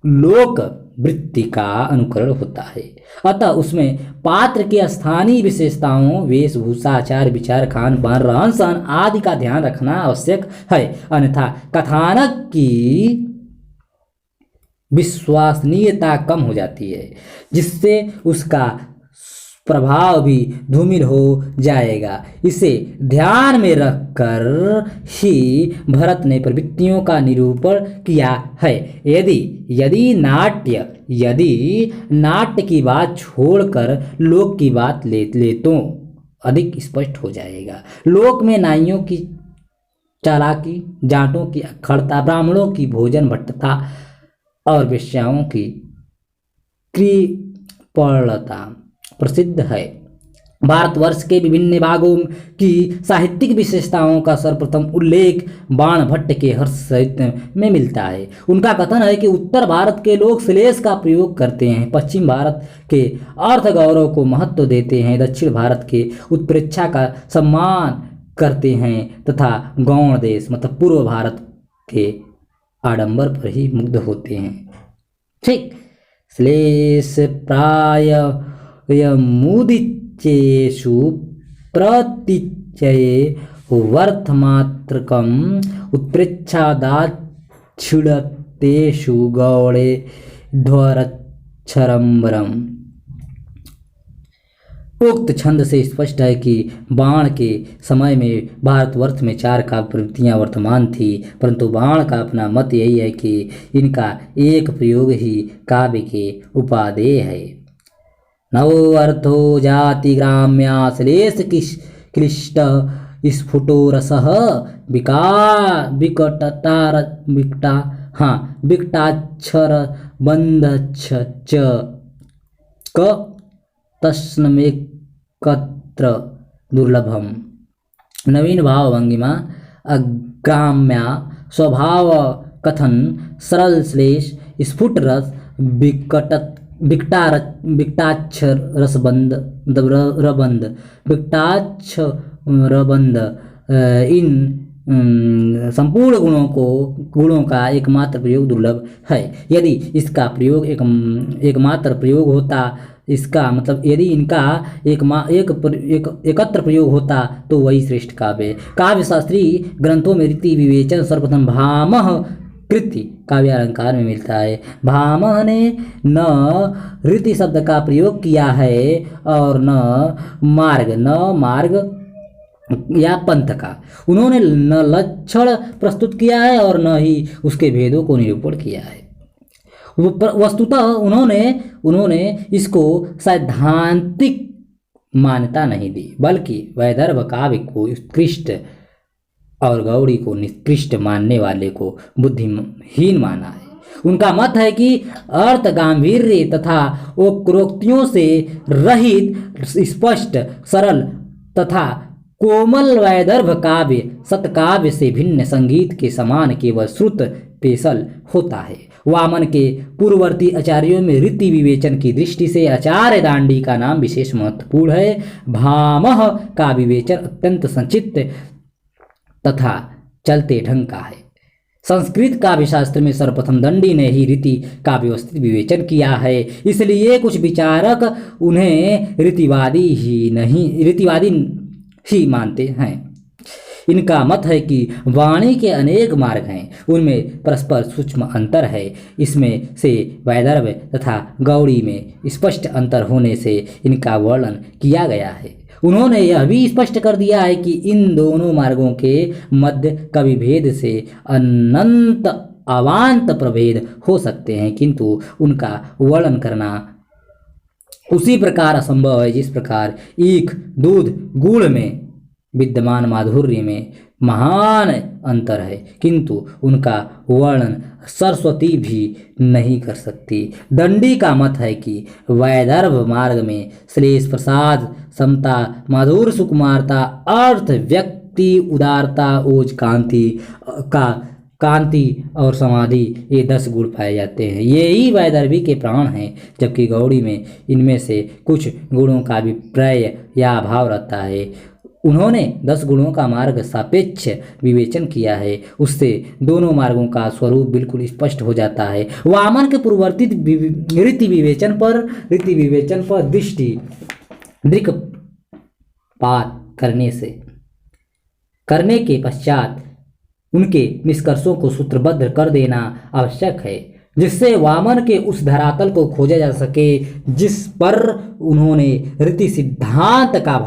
लोक वृत्ति का अनुकरण होता है, अतः उसमें पात्र की स्थानीय विशेषताओं, वेशभूषा, आचार विचार, खान पान, रहन सहन आदि का ध्यान रखना आवश्यक है, अन्यथा कथानक की विश्वसनीयता कम हो जाती है, जिससे उसका प्रभाव भी धूमिल हो जाएगा। इसे ध्यान में रखकर ही भरत ने प्रवृत्तियों का निरूपण किया है। यदि नाट्य की बात छोड़कर लोक की बात ले तो अधिक स्पष्ट हो जाएगा। लोक में नाइयों की चालाकी, जाटों की अक्खड़ता, ब्राह्मणों की भोजन भट्टता और वेश्याओं की कृपणता प्रसिद्ध है। भारतवर्ष के विभिन्न भागों की साहित्यिक विशेषताओं का सर्वप्रथम उल्लेख बाण भट्ट के हर्ष साहित्य में मिलता है। उनका कथन है कि उत्तर भारत के लोग श्लेष का प्रयोग करते हैं, पश्चिम भारत के अर्थ गौरव को महत्व देते हैं, दक्षिण भारत के उत्प्रेक्षा का सम्मान करते हैं तथा गौण देश मतलब पूर्व भारत के आडंबर पर ही मुग्ध होते हैं। ठीक, श्लेष प्राय मुदिचेषु प्रतिचये वर्थमात्रकम् उत्प्रेक्षादाक्षिणतेषु गौड़े ध्वरच्छरम्बरम्। उक्त छंद से स्पष्ट है कि बाण के समय में भारतवर्ष में 4 काव्य प्रवृत्तियाँ वर्तमान थी, परंतु बाण का अपना मत यही है कि इनका एक प्रयोग ही काव्य के उपादेय है। नवोऽर्थो जाति ग्राम्या श्लेष क्लिष्ट स्फुटो रसः विकटाक्षर बंधच्छ क तस्मेकत्र दुर्लभम। नवीन भाव भंगिमा, अग्राम्या स्वभाव कथन, सरल श्लेष, स्फुट रस, विकटाक्षर रसबंध रबंध, विकटाक्षरबंध, इन संपूर्ण गुणों का एकमात्र प्रयोग दुर्लभ है। यदि इसका प्रयोग एकमात्र प्रयोग होता, इसका मतलब यदि इनका एकत्र प्रयोग होता तो वही श्रेष्ठ काव्य। काव्य शास्त्री ग्रंथों में रीति विवेचन सर्वप्रथम भामह कृति काव्य अलंकार में मिलता है। भामह ने न रीति शब्द का प्रयोग किया है और न मार्ग या पंथ का। उन्होंने न लक्षण प्रस्तुत किया है और न ही उसके भेदों को निरूपण किया है। वस्तुतः उन्होंने इसको सैद्धांतिक मान्यता नहीं दी, बल्कि वैदर्भ काव्य को उत्कृष्ट और गौड़ी को निकृष्ट मानने वाले को बुद्धिहीन माना है। उनका मत है कि अर्थ गांभीर्य तथा उपरोक्तियों से रहित स्पष्ट, सरल तथा कोमल वैदर्भ काव्य सतकाव्य से भिन्न संगीत के समान केवल श्रुत पेशल होता है। वामन के पूर्ववर्ती आचार्यों में रीति विवेचन की दृष्टि से आचार्य दांडी का नाम विशेष महत्वपूर्ण है। भामह का विवेचन अत्यंत संक्षिप्त तथा चलते ढंग का है। संस्कृत काव्य शास्त्र में सर्वप्रथम दंडी ने ही रीति का व्यवस्थित विवेचन किया है, इसलिए कुछ विचारक उन्हें रीतिवादी ही मानते हैं। इनका मत है कि वाणी के अनेक मार्ग हैं, उनमें परस्पर सूक्ष्म अंतर है। इसमें से वैदर्भ तथा गौड़ी में स्पष्ट अंतर होने से इनका वर्णन किया गया है। उन्होंने यह भी स्पष्ट कर दिया है कि इन दोनों मार्गों के मध्य कवि भेद से अनंत अवान्त प्रभेद हो सकते हैं, किंतु उनका वर्णन करना उसी प्रकार असंभव है जिस प्रकार ईख दूध गुड़ में विद्यमान माधुर्य में महान अंतर है, किंतु उनका वर्णन सरस्वती भी नहीं कर सकती। दंडी का मत है कि वैदर्भ मार्ग में श्लेष, प्रसाद, समता, माधुर्य, सुकुमारता, अर्थ, व्यक्ति, उदारता, ओज, कांति और समाधि, ये 10 गुण पाए जाते हैं। ये ही वैदर्भी के प्राण हैं, जबकि गौड़ी में इनमें से कुछ गुणों का विपर्य या अभाव रहता है। उन्होंने 10 गुणों का मार्ग सापेक्ष विवेचन किया है, उससे दोनों मार्गों का स्वरूप बिल्कुल स्पष्ट हो जाता है। वामन के पूर्ववर्ती रीति विवेचन पर दृक्पात करने के पश्चात उनके निष्कर्षों को सूत्रबद्ध कर देना आवश्यक है। जिससे वामन के उस धरातल को खोजा जा सके जिस पर उन्होंने रीति सिद्धांत का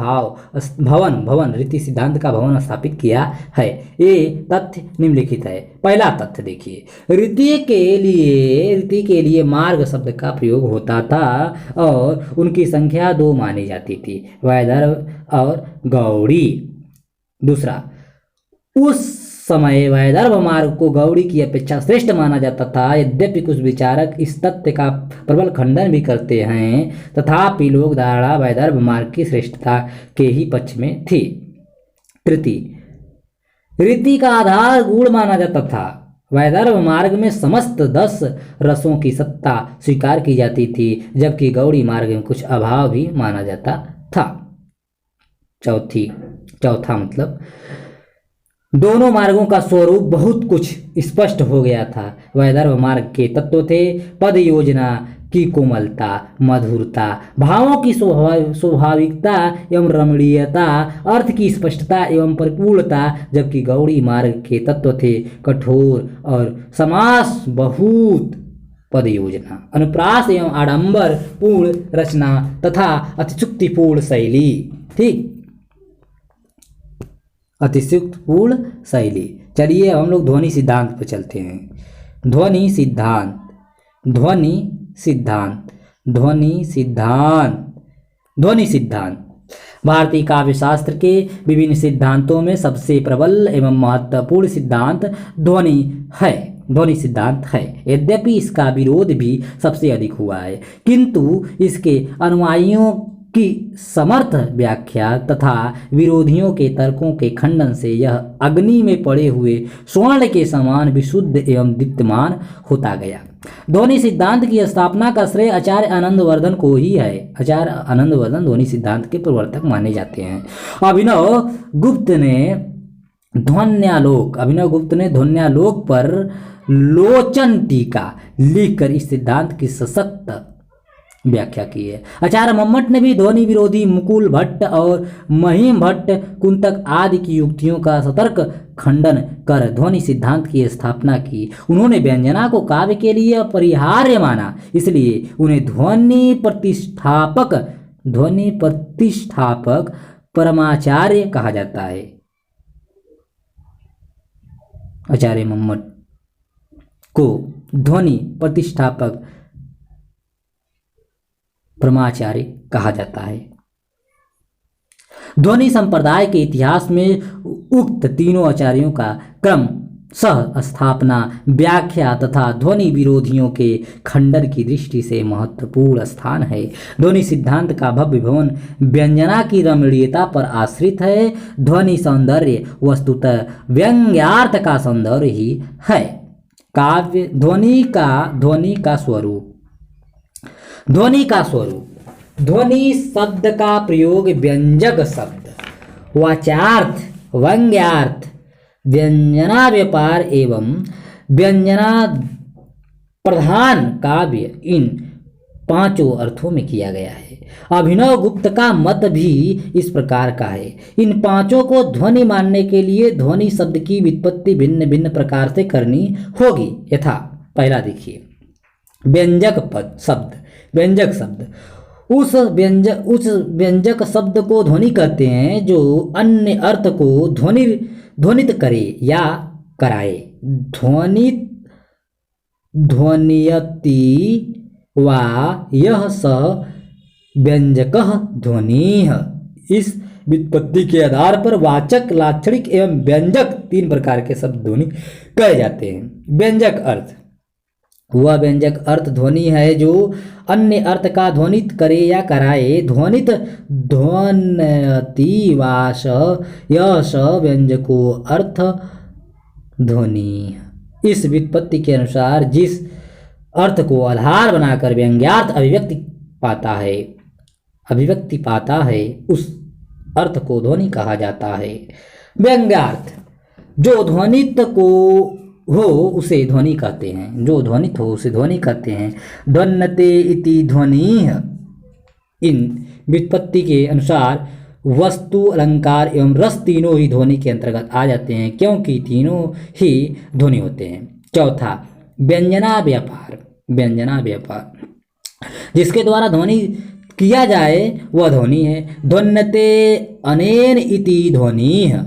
भवन रीति सिद्धांत का भवन स्थापित किया है। ये तथ्य निम्नलिखित है। पहला तथ्य देखिए, रीति के लिए मार्ग शब्द का प्रयोग होता था और उनकी संख्या 2 मानी जाती थी, वैदर्भ और गौड़ी। दूसरा, उस समय वैदर्भ मार्ग को गौड़ी की अपेक्षा श्रेष्ठ माना जाता था। यद्यपि कुछ विचारक इस तथ्य का प्रबल खंडन भी करते हैं, तथापि लोक धारणा वैदर्भ मार्ग की श्रेष्ठता के ही पक्ष में थी। तृतीय, रीति का आधार गुण माना जाता था। वैदर्भ मार्ग में समस्त 10 रसों की सत्ता स्वीकार की जाती थी, जबकि गौड़ी मार्ग में कुछ अभाव भी माना जाता था। चौथा मतलब दोनों मार्गों का स्वरूप बहुत कुछ स्पष्ट हो गया था। वैदर्भ मार्ग के तत्व थे पद योजना की कोमलता, मधुरता, भावों की स्वाभाविकता एवं रमणीयता, अर्थ की स्पष्टता एवं परिपूर्णता, जबकि गौड़ी मार्ग के तत्व थे कठोर और समास बहुत पद योजना, अनुप्रास एवं आडंबर पूर्ण रचना तथा अतिशुक्तिपूर्ण शैली। ठीक, अतिशुक्तिपूर्ण शैली। चलिए हम लोग ध्वनि सिद्धांत पर चलते हैं। ध्वनि सिद्धांत भारतीय काव्य शास्त्र के विभिन्न सिद्धांतों में सबसे प्रबल एवं महत्वपूर्ण सिद्धांत ध्वनि सिद्धांत है। यद्यपि इसका विरोध भी सबसे अधिक हुआ है, किंतु इसके अनुयायियों की समर्थ व्याख्या तथा विरोधियों के तर्कों के खंडन से यह अग्नि में पड़े हुए स्वर्ण के समान विशुद्ध एवं दीप्तमान होता गया। ध्वनि सिद्धांत की स्थापना का श्रेय आचार्य आनंदवर्धन को ही है। आचार्य आनंदवर्धन ध्वनि सिद्धांत के प्रवर्तक माने जाते हैं। अभिनव गुप्त ने ध्वन्यालोक पर लोचन टीका लिखकर इस सिद्धांत की सशक्त व्याख्या की है। आचार्य मम्मट ने भी ध्वनि विरोधी मुकुल भट्ट और महिम भट्ट, कुंतक आदि की युक्तियों का सतर्क खंडन कर ध्वनि सिद्धांत की स्थापना की। उन्होंने व्यंजना को काव्य के लिए अपरिहार्य माना, इसलिए उन्हें ध्वनि प्रतिष्ठापक परमाचार्य कहा जाता है। आचार्य मम्मट को ध्वनि प्रतिष्ठापक परमाचार्य कहा जाता है। ध्वनि संप्रदाय के इतिहास में उक्त तीनों आचार्यों का क्रम सह स्थापना, व्याख्या तथा ध्वनि विरोधियों के खंडन की दृष्टि से महत्वपूर्ण स्थान है। ध्वनि सिद्धांत का भव्य भवन व्यंजना की रमणीयता पर आश्रित है। ध्वनि सौंदर्य वस्तुतः व्यंग्यार्थ का सौंदर्य ही है। काव्य ध्वनि का स्वरूप। ध्वनि शब्द का प्रयोग व्यंजक शब्द, वाच्यार्थ, व्यंग्यार्थ, व्यंजना व्यापार एवं व्यंजना प्रधान काव्य इन 5 अर्थों में किया गया है। अभिनव गुप्त का मत भी इस प्रकार का है। इन 5 को ध्वनि मानने के लिए ध्वनि शब्द की व्युत्पत्ति भिन्न भिन्न प्रकार से करनी होगी। यथा पहला देखिए, व्यंजक शब्द उस व्यंजक शब्द को ध्वनि कहते हैं जो अन्य अर्थ को ध्वनित करे या कराए। ध्वनियति वा यह स व्यंजकः ध्वनिः। इस व्युत्पत्ति के आधार पर वाचक, लाक्षणिक एवं व्यंजक 3 प्रकार के शब्द ध्वनि कहे जाते हैं। व्यंजक अर्थ वह व्यंजक अर्थ ध्वनि है जो अन्य अर्थ का ध्वनित करे या कराए। ध्वनित ध्वन्यति वाश यह स व्यंजको अर्थ ध्वनि। इस व्युत्पत्ति के अनुसार जिस अर्थ को आधार बनाकर व्यंग्यार्थ अभिव्यक्ति पाता है उस अर्थ को ध्वनि कहा जाता है। व्यंग्यार्थ जो ध्वनित हो उसे ध्वनि कहते हैं। ध्वन्यते इति ध्वनिः। इन व्युत्पत्ति के अनुसार वस्तु, अलंकार एवं रस तीनों ही ध्वनि के अंतर्गत आ जाते हैं, क्योंकि तीनों ही ध्वनि होते हैं। चौथा, व्यंजना व्यापार, व्यंजना व्यापार जिसके द्वारा ध्वनि किया जाए वह ध्वनि है। ध्वन्यते अनेन इति ध्वनिः।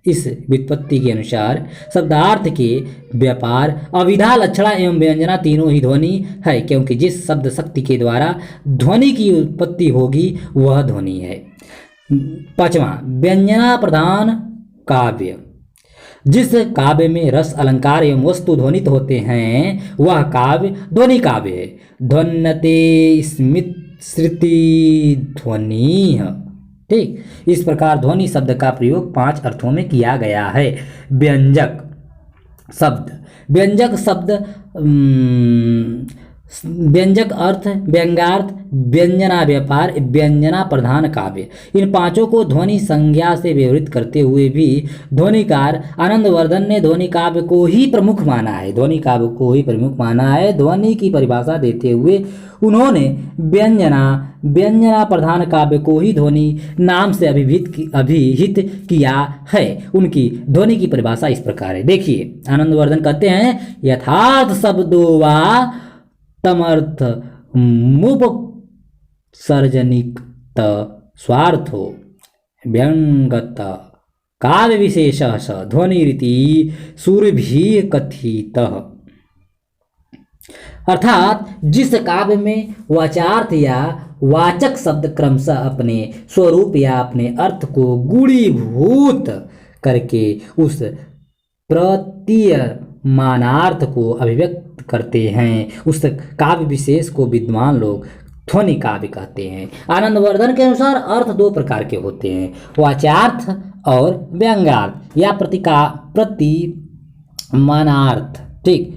इस व्युत्पत्ति के अनुसार शब्दार्थ के व्यापार, अविधा, लक्षणा एवं व्यंजना तीनों ही ध्वनि है, क्योंकि जिस शब्द शक्ति के द्वारा ध्वनि की उत्पत्ति होगी वह ध्वनि है। पांचवा, व्यंजना प्रधान काव्य। जिस काव्य में रस, अलंकार एवं वस्तु ध्वनित होते हैं वह काव्य ध्वनि काव्य है। ध्वन्यते स्मित श्रुति ध्वनि। ठीक, इस प्रकार ध्वनि शब्द का प्रयोग 5 अर्थों में किया गया है। व्यंजक शब्द, व्यंजक शब्द व्यंजक अर्थ, व्यंग्यार्थ, व्यंजना व्यापार, व्यंजना प्रधान काव्य, इन पांचों को ध्वनि संज्ञा से व्यवहित करते हुए भी ध्वनिकार आनंदवर्धन ने ध्वनि काव्य को ही प्रमुख माना है। ध्वनि काव्य को ही प्रमुख माना है। ध्वनि की परिभाषा देते हुए उन्होंने व्यंजना प्रधान काव्य को ही ध्वनि नाम से अभिहित किया है। उनकी ध्वनि की परिभाषा इस प्रकार है। देखिए, आनंदवर्धन कहते हैं, यथार्थ शब्दो वा तमर्थ मुपसर्जनिक स्वार्थो व्यंगत काव्य विशेष ध्वनिरिति सूर्यभिः कथितः। अर्थात जिस काव्य में वाचार्थ या वाचक शब्द क्रमशः अपने स्वरूप या अपने अर्थ को गूढ़ीभूत करके उस प्रतीयमानार्थ को अभिव्यक्त करते हैं, उस काव्य विशेष को विद्वान लोग ध्वनि काव्य कहते हैं। आनंदवर्धन के अनुसार अर्थ 2 प्रकार के होते हैं, वाचार्थ और व्यंग्यार्थ या प्रतिमानार्थ। ठीक,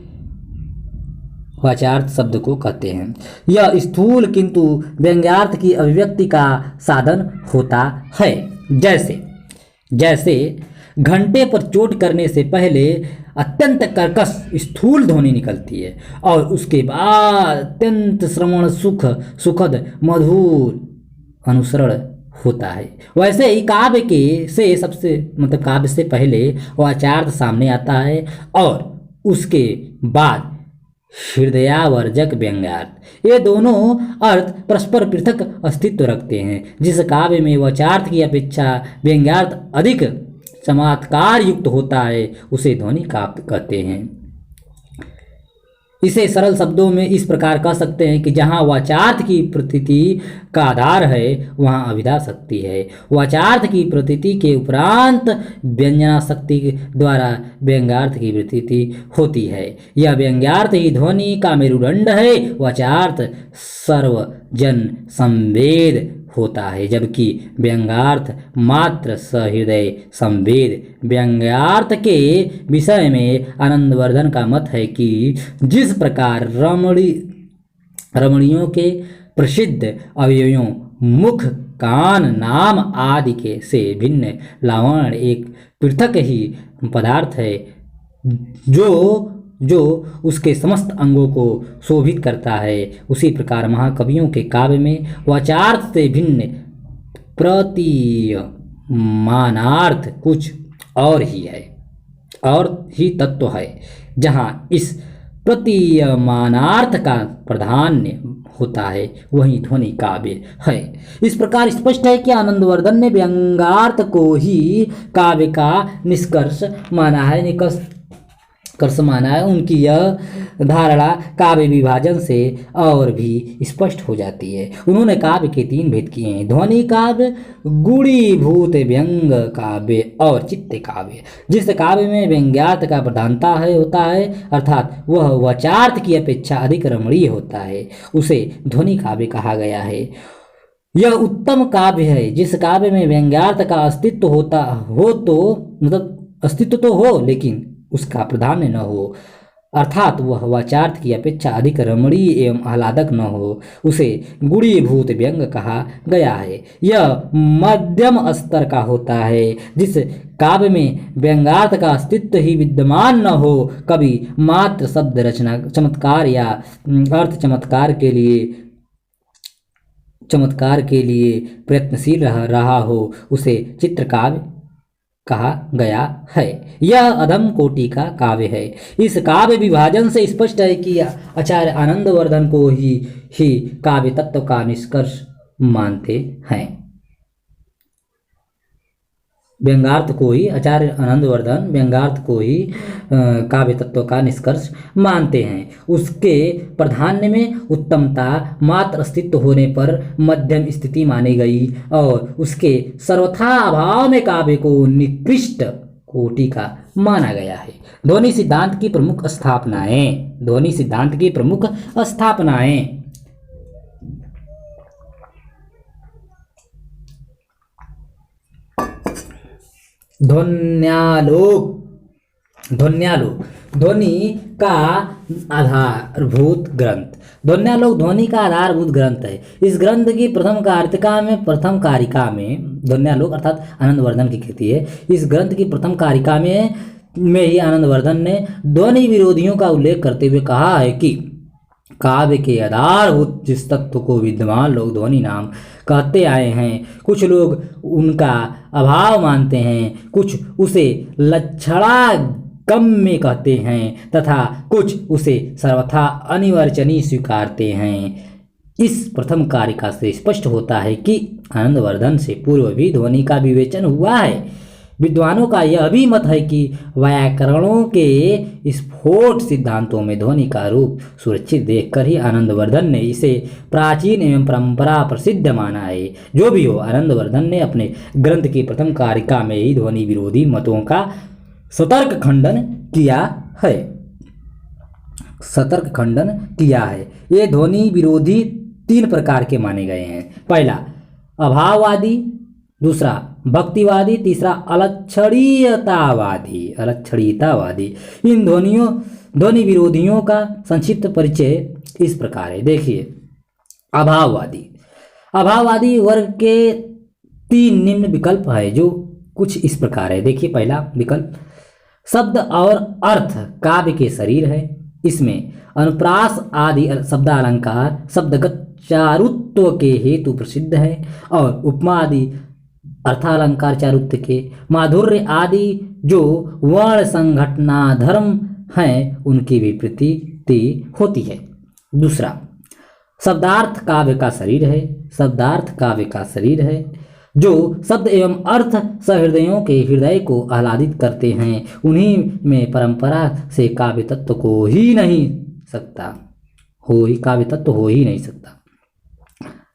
वाचार्थ शब्द को कहते हैं। यह स्थूल किंतु व्यंग्यार्थ की अभिव्यक्ति का साधन होता है। जैसे घंटे पर चोट करने से पहले अत्यंत कर्कश स्थूल ध्वनि निकलती है और उसके बाद अत्यंत श्रवण सुखद मधुर अनुसरण होता है, वैसे ही काव्य से पहले वाचार्थ सामने आता है और उसके बाद हृदयावर्जक व्यंग्यार्थ। ये दोनों अर्थ परस्पर पृथक अस्तित्व रखते हैं। जिस काव्य में वाचार्थ की अपेक्षा व्यंग्यार्थ अधिक चमत्कार युक्त होता है उसे ध्वनि काव्य कहते हैं। इसे सरल शब्दों में इस प्रकार कह सकते हैं कि जहाँ वाचार्थ की प्रतीति का आधार है वहाँ अभिधा शक्ति है। वाचार्थ की प्रतीति के उपरांत व्यंजना शक्ति द्वारा व्यंग्यार्थ की प्रतीति होती है। यह व्यंग्यार्थ ही ध्वनि का मेरुदंड है। वाचार्थ सर्वजन संवेद होता है, जबकि व्यंग्यार्थ मात्र सहृदय संवेद। व्यंग्यार्थ के विषय में आनंदवर्धन का मत है कि जिस प्रकार रमणियों के प्रसिद्ध अवयवों मुख, कान, नाम आदि के से भिन्न लावण्य एक पृथक ही पदार्थ है जो उसके समस्त अंगों को शोभित करता है, उसी प्रकार महाकवियों के काव्य में वाचार्थ से भिन्न प्रतीयमानार्थ कुछ और ही तत्व है। जहाँ इस प्रतीयमानार्थ का प्राधान्य होता है वही ध्वनि काव्य है। इस प्रकार स्पष्ट है कि आनंदवर्धन ने व्यंग्यार्थ को ही काव्य का निष्कर्ष माना है। उनकी यह धारणा काव्य विभाजन से और भी स्पष्ट हो जाती है। उन्होंने काव्य के 3 भेद किए हैं, ध्वनि काव्य, गूढ़ीभूत व्यंग काव्य और चित्त काव्य। जिस काव्य में व्यंग्यार्थ का प्रधानता होता है अर्थात वह वाचार्थ की अपेक्षा अधिक रमणीय होता है, उसे ध्वनि काव्य कहा गया है। यह उत्तम काव्य है जिस काव्य में व्यंग्यार्थ का अस्तित्व तो हो लेकिन उसका प्राधान्य न हो, अर्थात वह वाचार्थ की अपेक्षा अधिक रमणीय एवं आह्लादक न हो, उसे गूढ़ीभूत व्यंग कहा गया है। यह मध्यम स्तर का होता है जिस काव्य में व्यंग्यार्थ का अस्तित्व ही विद्यमान न हो, कभी मात्र शब्द रचना चमत्कार या अर्थ चमत्कार के लिए प्रयत्नशील रहा हो, उसे चित्र काव्य कहा गया है। यह अधम कोटि का काव्य है। इस काव्य विभाजन से स्पष्ट है कि आचार्य आनंदवर्धन को ही काव्य तत्व का निष्कर्ष मानते हैं। व्यंग्यार्थ को ही आचार्य आनंदवर्धन व्यंग्यार्थ को ही काव्य तत्व का निष्कर्ष मानते हैं। उसके प्राधान्य में उत्तमता मात्र अस्तित्व होने पर मध्यम स्थिति मानी गई और उसके सर्वथा अभाव में काव्य को निकृष्ट कोटि का माना गया है। ध्वनि सिद्धांत की प्रमुख स्थापनाएं। ध्वनि सिद्धांत की प्रमुख स्थापनाएं। ध्वन्यालोक। ध्वनि का आधारभूत ग्रंथ। ध्वन्यालोक ध्वनि का आधारभूत ग्रंथ है। इस ग्रंथ की प्रथम कारिका में ध्वन्यालोक अर्थात आनंदवर्धन की कृति है। इस ग्रंथ की प्रथम कारिका में ही आनंदवर्धन ने ध्वनि विरोधियों का उल्लेख करते हुए कहा है कि काव्य के आधारभूत जिस तत्व को विद्वान लोग ध्वनि नाम कहते आए हैं, कुछ लोग उनका अभाव मानते हैं, कुछ उसे लक्षणा गम्य कहते हैं तथा कुछ उसे सर्वथा अनिर्वचनीय स्वीकारते हैं। इस प्रथम कारिका से स्पष्ट होता है कि आनंदवर्धन से पूर्व भी ध्वनि का विवेचन हुआ है। विद्वानों का यह भी मत है कि व्याकरणों के स्फोट सिद्धांतों में ध्वनि का रूप सुरक्षित देखकर ही आनंदवर्धन ने इसे प्राचीन एवं परंपरा प्रसिद्ध माना है। जो भी हो, आनंदवर्धन ने अपने ग्रंथ की प्रथम कारिका में ही ध्वनि विरोधी मतों का सतर्क खंडन किया है। ये ध्वनि विरोधी 3 प्रकार के माने गए हैं। पहला अभाववादी, दूसरा भक्तिवादी, तीसरा अलक्षणीयतावादी। इन ध्वनि विरोधियों का संक्षिप्त परिचय इस प्रकार है। देखिए, अभाववादी वर्ग के 3 निम्न विकल्प है जो कुछ इस प्रकार है। देखिए, पहला विकल्प, शब्द और अर्थ काव्य के शरीर है। इसमें अनुप्रास आदि शब्दालंकार शब्दगत चारुत्व के हेतु प्रसिद्ध है और उपमा आदि अर्थालंकार चारुत्व के, माधुर्य आदि जो वर्ण संघटना धर्म हैं उनकी भी प्रतीति होती है। दूसरा, शब्दार्थ काव्य का शरीर है जो शब्द एवं अर्थ सहृदयों के हृदय को आह्लादित करते हैं। उन्हीं में परंपरा से काव्य तत्व हो ही नहीं सकता।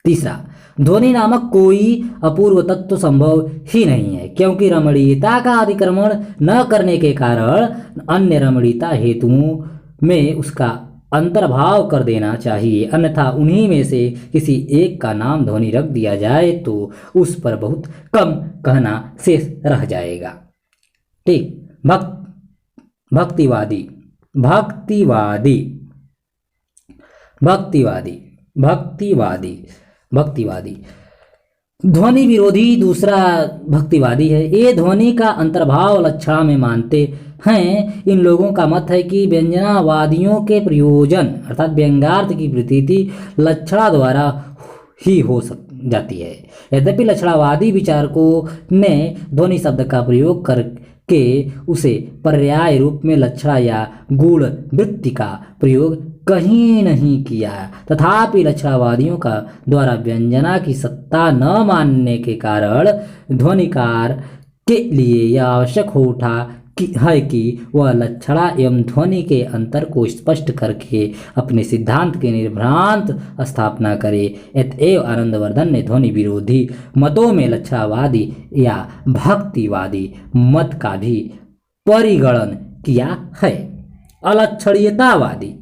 तीसरा, ध्वनि नामक कोई अपूर्व तत्व संभव ही नहीं है, क्योंकि रमणीयता का अतिक्रमण न करने के कारण अन्य रमणीयता हेतुओं में उसका अंतर्भाव कर देना चाहिए, अन्यथा उन्हीं में से किसी एक का नाम ध्वनि रख दिया जाए तो उस पर बहुत कम कहना शेष रह जाएगा। ठीक। भक्तिवादी ध्वनि विरोधी दूसरा भक्तिवादी है। ये ध्वनि का अंतर्भाव लक्षणा में मानते हैं। इन लोगों का मत है कि व्यंजनावादियों के प्रयोजन अर्थात व्यंग्यार्थ की प्रतीति लक्षणा द्वारा ही हो जाती है। यद्यपि लक्षणावादी विचारकों ने ध्वनि शब्द का प्रयोग करके उसे पर्याय रूप में लक्षणा या गूढ़ वृत्ति का प्रयोग कहीं नहीं किया, तथापि लक्षणावादियों का द्वारा व्यंजना की सत्ता न मानने के कारण ध्वनिकार के लिए यह आवश्यक हो उठा है कि वह लक्षणा एवं ध्वनि के अंतर को स्पष्ट करके अपने सिद्धांत की निर्भ्रांत स्थापना करे। अतएव आनंदवर्धन ने ध्वनि विरोधी मतों में लक्षणावादी या भक्तिवादी मत का भी परिगणन किया है। अलक्षणीयतावादी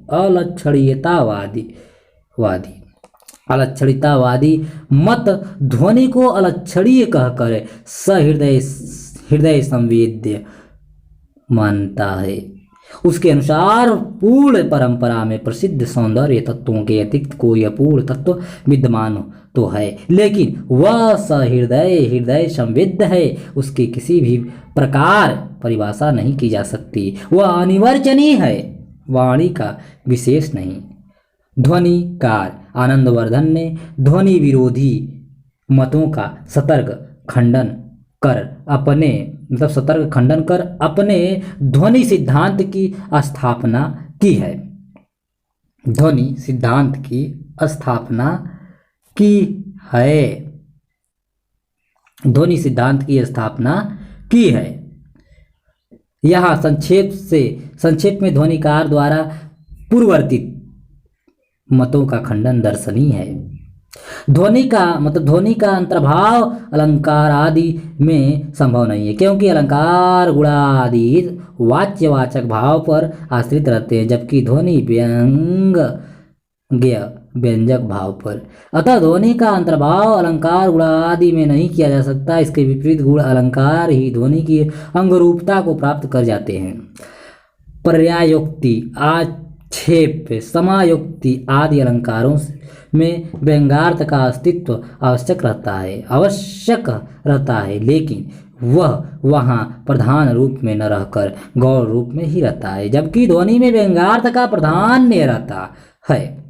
मत ध्वनि को अलक्षणीय कहकर सहृदय संवेद्य मानता है। उसके अनुसार पूर्ण परंपरा में प्रसिद्ध सौंदर्य तत्वों के अतिरिक्त कोई अपूर्ण तत्व विद्यमान तो है, लेकिन वह हृदय संवेद्य है। उसकी किसी भी प्रकार परिभाषा नहीं की जा सकती। वह अनिर्वचनीय है, वाणी का विशेष नहीं। ध्वनिकार आनंदवर्धन ने ध्वनि विरोधी मतों का सतर्क खंडन कर अपने मतलब सतर्क खंडन कर अपने ध्वनि सिद्धांत की स्थापना की है। ध्वनि सिद्धांत की स्थापना की है। ध्वनि सिद्धांत की स्थापना की है। यहाँ संक्षेप में ध्वनिकार द्वारा पूर्ववर्तित मतों का खंडन दर्शनीय है। ध्वनि का अंतर्भाव अलंकार आदि में संभव नहीं है, क्योंकि अलंकार गुणादि वाच्यवाचक भाव पर आश्रित रहते हैं, जबकि ध्वनि व्यंजक भाव पर। अतः ध्वनि का अंतर्भाव अलंकार गुणादि में नहीं किया जा सकता। इसके विपरीत गुण अलंकार ही ध्वनि की अंगरूपता को प्राप्त कर जाते हैं। पर्यायोक्ति, आक्षेप, समायोक्ति आदि अलंकारों में व्यंग्यार्थ का अस्तित्व आवश्यक रहता है, लेकिन वह वहाँ प्रधान रूप में न रहकर गौण रूप में ही रहता है, जबकि ध्वनि में व्यंग्यार्थ का प्राधान्य रहता है।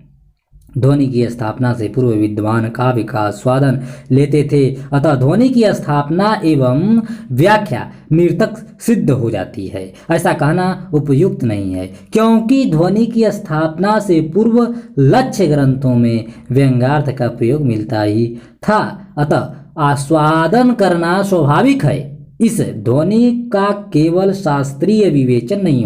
ध्वनि की स्थापना से पूर्व विद्वान काव्य का स्वादन लेते थे, अतः ध्वनि की स्थापना एवं व्याख्या निरर्थक सिद्ध हो जाती है। ऐसा कहना उपयुक्त नहीं है, क्योंकि ध्वनि की स्थापना से पूर्व लक्ष्य ग्रंथों में व्यंग्यार्थ का प्रयोग मिलता ही था, अतः आस्वादन करना स्वाभाविक है। इस ध्वनि का केवल शास्त्रीय विवेचन नहीं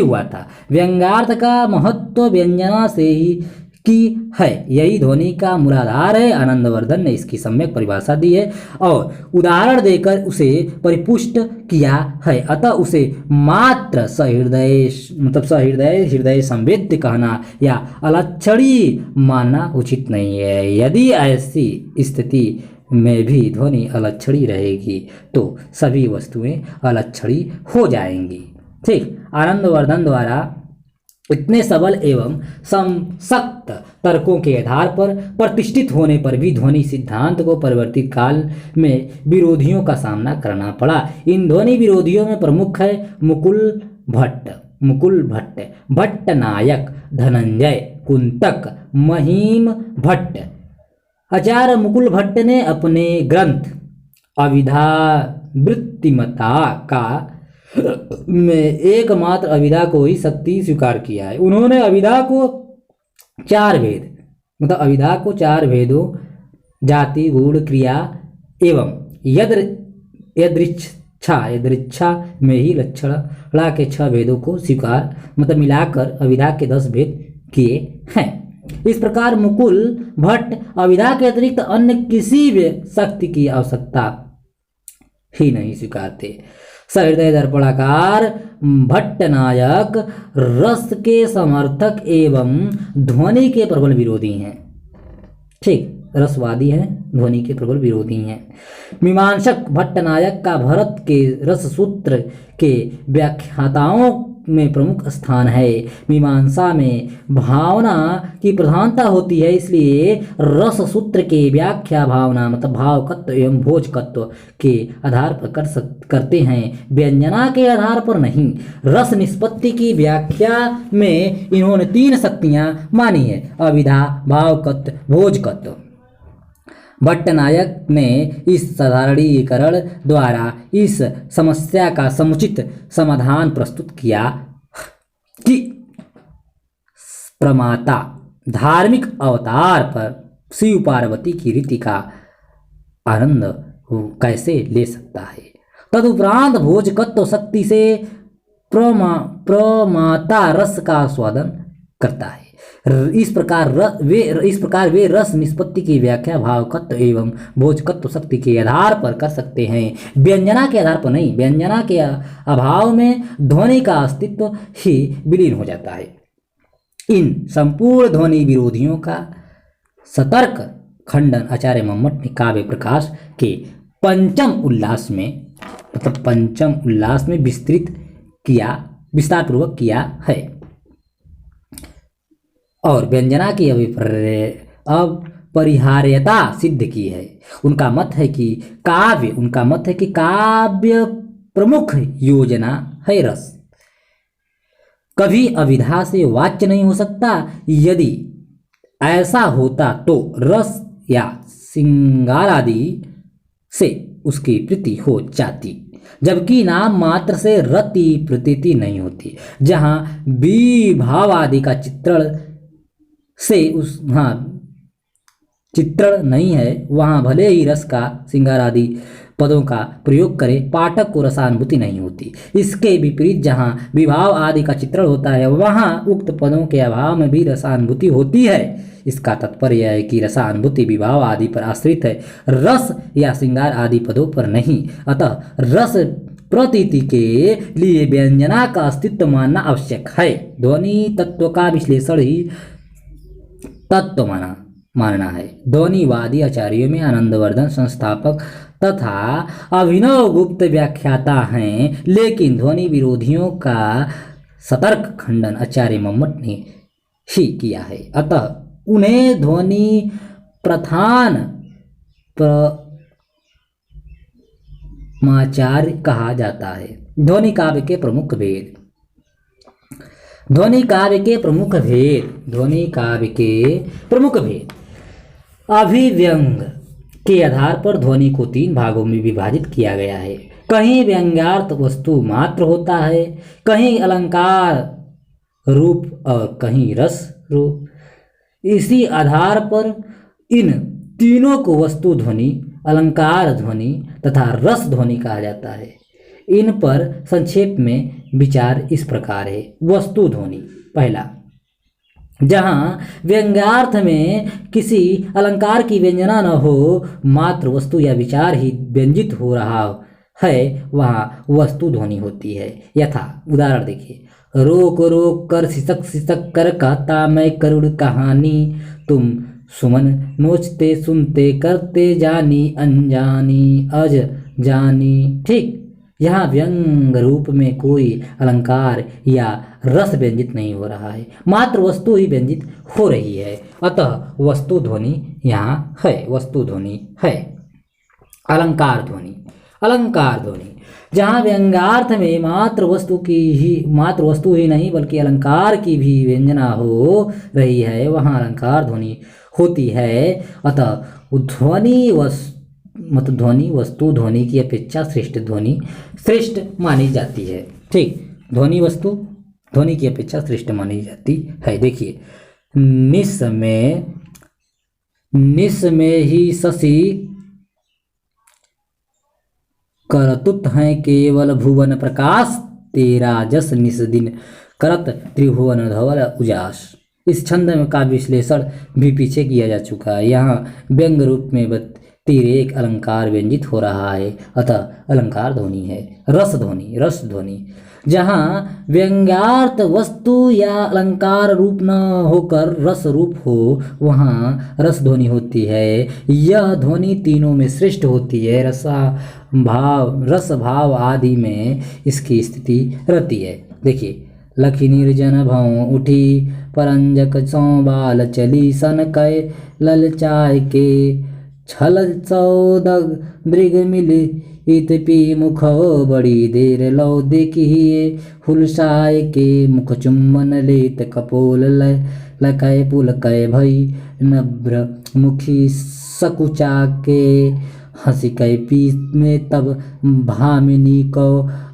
हुआ था। व्यंग्यार्थ का महत्व व्यंजना से ही की है, यही ध्वनि का मूलाधार है। आनंदवर्धन ने इसकी सम्यक परिभाषा दी है और उदाहरण देकर उसे परिपुष्ट किया है। अतः उसे मात्र हृदय संवेद्य कहना या अलक्षणी मानना उचित नहीं है। यदि ऐसी स्थिति में भी ध्वनि अलक्षणी रहेगी तो सभी वस्तुएं अलक्षणी हो जाएंगी। ठीक, आनंदवर्धन द्वारा इतने सबल एवं सशक्त तर्कों के आधार पर प्रतिष्ठित होने पर भी ध्वनि सिद्धांत को परिवर्तित काल में विरोधियों का सामना करना पड़ा। इन ध्वनि विरोधियों में प्रमुख है मुकुल भट्ट, भट्टनायक, धनंजय, कुंतक, महिम भट्ट। आचार्य मुकुल भट्ट ने अपने ग्रंथ अविधावृत्तिमता का में एकमात्र अविधा को ही शक्ति स्वीकार किया है। उन्होंने अविधा को चार भेदों जाति, गुण, क्रिया एवं यदृच्छा में ही लक्षणा के 6 भेदों को स्वीकार मिलाकर अविधा के 10 भेद किए हैं। इस प्रकार मुकुल भट्ट अविधा के अतिरिक्त अन्य किसी भी शक्ति की आवश्यकता ही नहीं स्वीकारते। सहृदय दर्पणाकार भट्टनायक रस के समर्थक एवं ध्वनि के प्रबल विरोधी हैं। ठीक, रसवादी हैं, ध्वनि के प्रबल विरोधी हैं। मीमांसक भट्टनायक का भरत के रस सूत्र के व्याख्याताओं में प्रमुख स्थान है। मीमांसा में भावना की प्रधानता होती है, इसलिए रस सूत्र के व्याख्या भावना भावकत्व एवं भोजकत्व के आधार पर करते हैं, व्यंजना के आधार पर नहीं। रस निष्पत्ति की व्याख्या में इन्होंने 3 शक्तियां मानी है, अविधा, भावकत्व, भोजकत्व। भट्टनायक ने इस साधारणीकरण द्वारा इस समस्या का समुचित समाधान प्रस्तुत किया कि प्रमाता धार्मिक अवतार पर शिव पार्वती की रीति का आनंद कैसे ले सकता है। तदुपरांत भोजकत्व शक्ति से प्रमाता रस का आस्वादन करता है। इस प्रकार वे रस निष्पत्ति की व्याख्या भावकत्व एवं भोजकत्व शक्ति के आधार पर कर सकते हैं, व्यंजना के आधार पर नहीं। व्यंजना के अभाव में ध्वनि का अस्तित्व ही विलीन हो जाता है। इन संपूर्ण ध्वनि विरोधियों का सतर्क खंडन आचार्य मम्मट ने काव्य प्रकाश के पंचम उल्लास में विस्तारपूर्वक किया है और व्यंजना की अपरिहार्यता सिद्ध की है। उनका मत है कि काव्य प्रमुख योजना है रस, कभी अविधा से वाच्य नहीं हो सकता। यदि ऐसा होता तो रस या श्रृंगार आदि से उसकी प्रीति हो जाती, जबकि नाम मात्र से रति प्रतीति नहीं होती। जहाँ विभाव आदि का चित्रण से उस चित्रण नहीं है, वहाँ भले ही रस का श्रृंगार आदि पदों का प्रयोग करे, पाठक को रसानुभूति नहीं होती। इसके विपरीत जहाँ विभाव आदि का चित्रण होता है, वहाँ उक्त पदों के अभाव में भी रसानुभूति होती है। इसका तात्पर्य यह है कि रसानुभूति विभाव आदि पर आश्रित है, रस या श्रृंगार आदि पदों पर नहीं। अतः रस प्रतीति के लिए व्यंजना का अस्तित्व मानना आवश्यक है। ध्वनि तत्व का विश्लेषण ही तत्व मानना है। ध्वनिवादी आचार्यों में आनंदवर्धन संस्थापक तथा अभिनव गुप्त व्याख्याता हैं, लेकिन ध्वनि विरोधियों का सतर्क खंडन आचार्य मम्मट ने ही किया है। अतः उन्हें ध्वनि प्रधान प्रमाचार्य कहा जाता है। ध्वनि काव्य के प्रमुख भेद। ध्वनि काव्य के प्रमुख भेद। ध्वनि काव्य के प्रमुख भेद। अभिव्यंग के आधार पर ध्वनि को 3 भागों में विभाजित किया गया है। कहीं व्यंग्यार्थ वस्तु मात्र होता है, कहीं अलंकार रूप और कहीं रस रूप। इसी आधार पर इन तीनों को वस्तु ध्वनि, अलंकार ध्वनि तथा रस ध्वनि कहा जाता है। इन पर संक्षेप में विचार इस प्रकार है। वस्तु ध्वनि। पहला, जहाँ व्यंग्यार्थ में किसी अलंकार की व्यंजना न हो, मात्र वस्तु या विचार ही व्यंजित हो रहा है, वहाँ वस्तु ध्वनि होती है। यथा उदाहरण देखिए, रोक रोक कर सिसक सिसक कर कहता मैं करुण कहानी, तुम सुमन नोचते सुनते करते जानी अनजानी अज जानी। ठीक, यहाँ व्यंग रूप में कोई अलंकार या रस व्यंजित नहीं हो रहा है, मात्र वस्तु ही व्यंजित हो रही है। अतः वस्तु ध्वनि यहाँ है। वस्तु ध्वनि है। अलंकार ध्वनि। अलंकार ध्वनि, जहाँ व्यंग्यार्थ में मात्र वस्तु ही नहीं बल्कि अलंकार की भी व्यंजना हो रही है, वहाँ अलंकार ध्वनि होती है। अतः ध्वनि वस्तु ध्वनि की अपेक्षा श्रेष्ठ मानी जाती है। ठीक, ध्वनि वस्तु ध्वनि की अपेक्षा श्रेष्ठ मानी जाती है। देखिए, निस में ही शशि करतुत हैं केवल भुवन प्रकाश, तेरा जस निस दिन करत त्रिभुवन धवल उजास। इस छंद में का विश्लेषण भी पीछे किया जा चुका है। यहाँ व्यंग रूप में तिरेक अलंकार व्यंजित हो रहा है, अतः अलंकार ध्वनि है। रस ध्वनि, जहाँ व्यंग्यार्थ वस्तु या अलंकार रूप न होकर रस रूप हो, वहाँ रस ध्वनि होती है। यह ध्वनि तीनों में श्रेष्ठ होती है। रस भाव आदि में इसकी स्थिति रहती है। देखिए, लखी निर्जन भौं उठी परंजक सौबाल चली सन कै ललचाय के छल चौदग दृग मिली इतपी मुख बड़ी देर लौ देखिए हुलसाय के मुख चुम्बन लेत कपोल लकय पुलकय भई नब्र मुखी सकुचा के हंसी कै पीस में तब भामिनी को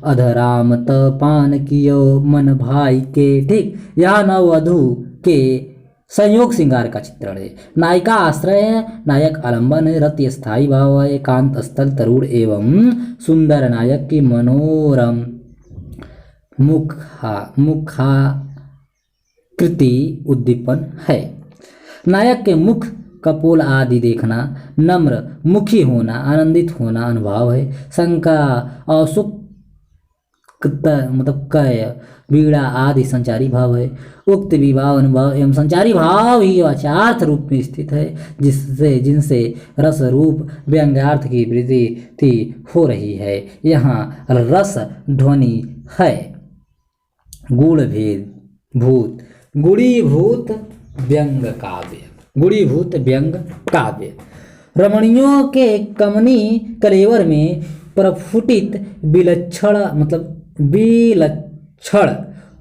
अधराम त पान कियो मन भाई के। ठीक, यहाँ नववधू के संयोग श्रृंगार का चित्रण है। नायिका आश्रय है, नायक आलंबन है, रति स्थायी भाव है, एकांत स्थल तरुण एवं सुंदर नायक की मनोरम मुखाकृति उद्दीपन है। नायक के मुख कपोल आदि देखना, नम्र मुखी होना, आनंदित होना अनुभाव है। शंका औसुक कय बीड़ा आदि संचारी भाव है। उक्त विभाव अनुभव एवं संचारी भाव ही वाच्यार्थ रूप में स्थित है, जिनसे रस रूप व्यंग्यार्थ की वृद्धि हो रही है। यहाँ रस ध्वनि है। गुणीभूत व्यंग काव्य। रमणियों के कमनी कलेवर में प्रफुटित विलक्षण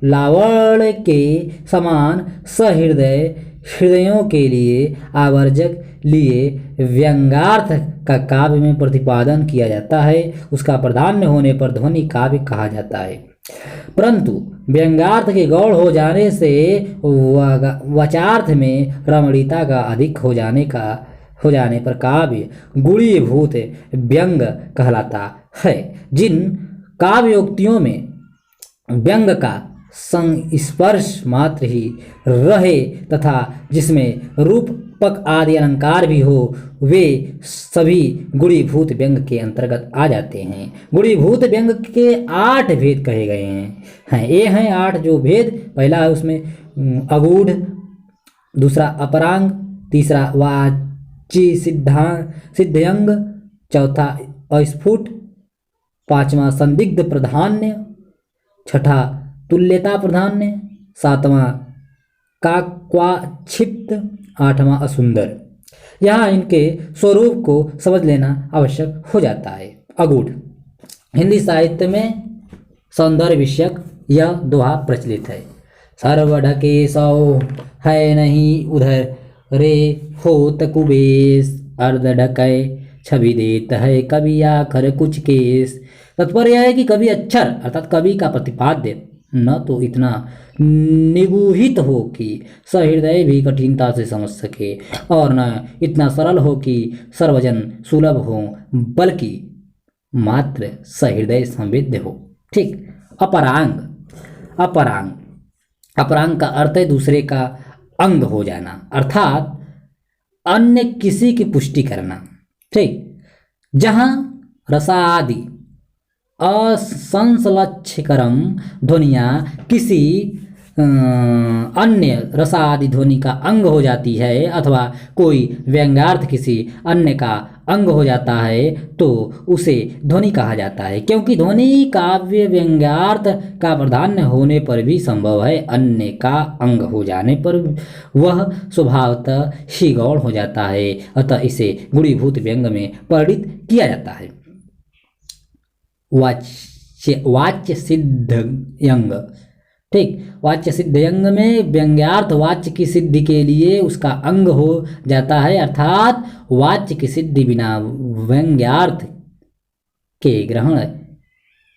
लावण्य के समान सहृदय हृदयों के लिए आवर्जक लिए व्यंग्यार्थ का काव्य में प्रतिपादन किया जाता है, उसका प्राधान्य होने पर ध्वनि काव्य कहा जाता है। परंतु व्यंग्यार्थ के गौण हो जाने से वचार्थ में रमणीयता का अधिक हो जाने पर काव्य गुणीभूत व्यंग कहलाता है। जिन काव्योक्तियों में व्यंग का संस्पर्श मात्र ही रहे तथा जिसमें रूपक आदि अलंकार भी हो, वे सभी गुणीभूत व्यंग के अंतर्गत आ जाते हैं। गुणीभूत व्यंग के 8 भेद कहे गए हैं। ये हैं 8 जो भेद। पहला है उसमें अगूढ़, दूसरा अपरांग, तीसरा वाची सिद्धयंग, चौथा अस्फुट, पांचवा संदिग्ध प्राधान्य, छठा तुल्यता प्राधान्य, सातवां काक्वाक्षिप्त, आठवां असुंदर। यहाँ इनके स्वरूप को समझ लेना आवश्यक हो जाता है। अगूढ़ हिंदी साहित्य में सौंदर्य विषयक यह दोहा प्रचलित है। सर्व ढके सौ है नहीं उधर रे होत कुबेश, अर्ध ढके छवि देत है कवि आखर कुछ केस। तात्पर्य है कि कवि अक्षर अर्थात कवि का प्रतिपाद्य न तो इतना निगूहित हो कि सहृदय भी कठिनता से समझ सके और न इतना सरल हो कि सर्वजन सुलभ हो, बल्कि मात्र सहृदय संवेद्य हो। ठीक। अपरांग अपरांग का अर्थ है दूसरे का अंग हो जाना, अर्थात अन्य किसी की पुष्टि करना। ठीक। जहाँ रसादि असंश्लेषकरम ध्वनियाँ किसी अन्य रसादि ध्वनि का अंग हो जाती है अथवा कोई व्यंग्यार्थ किसी अन्य का अंग हो जाता है तो उसे ध्वनि कहा जाता है, क्योंकि ध्वनि काव्य व्यंग्यार्थ का प्राधान्य होने पर भी संभव है, अन्य का अंग हो जाने पर वह स्वभावतः ही गौण हो जाता है। अतः इसे गुणीभूत व्यंग में परिणित किया जाता है। वाच्य सिद्ध यंग। ठीक। वाच्य सिद्ध यंग में व्यंग्यार्थ वाच्य की सिद्धि के लिए उसका अंग हो जाता है, अर्थात वाच्य की सिद्धि बिना व्यंग्यार्थ के ग्रहण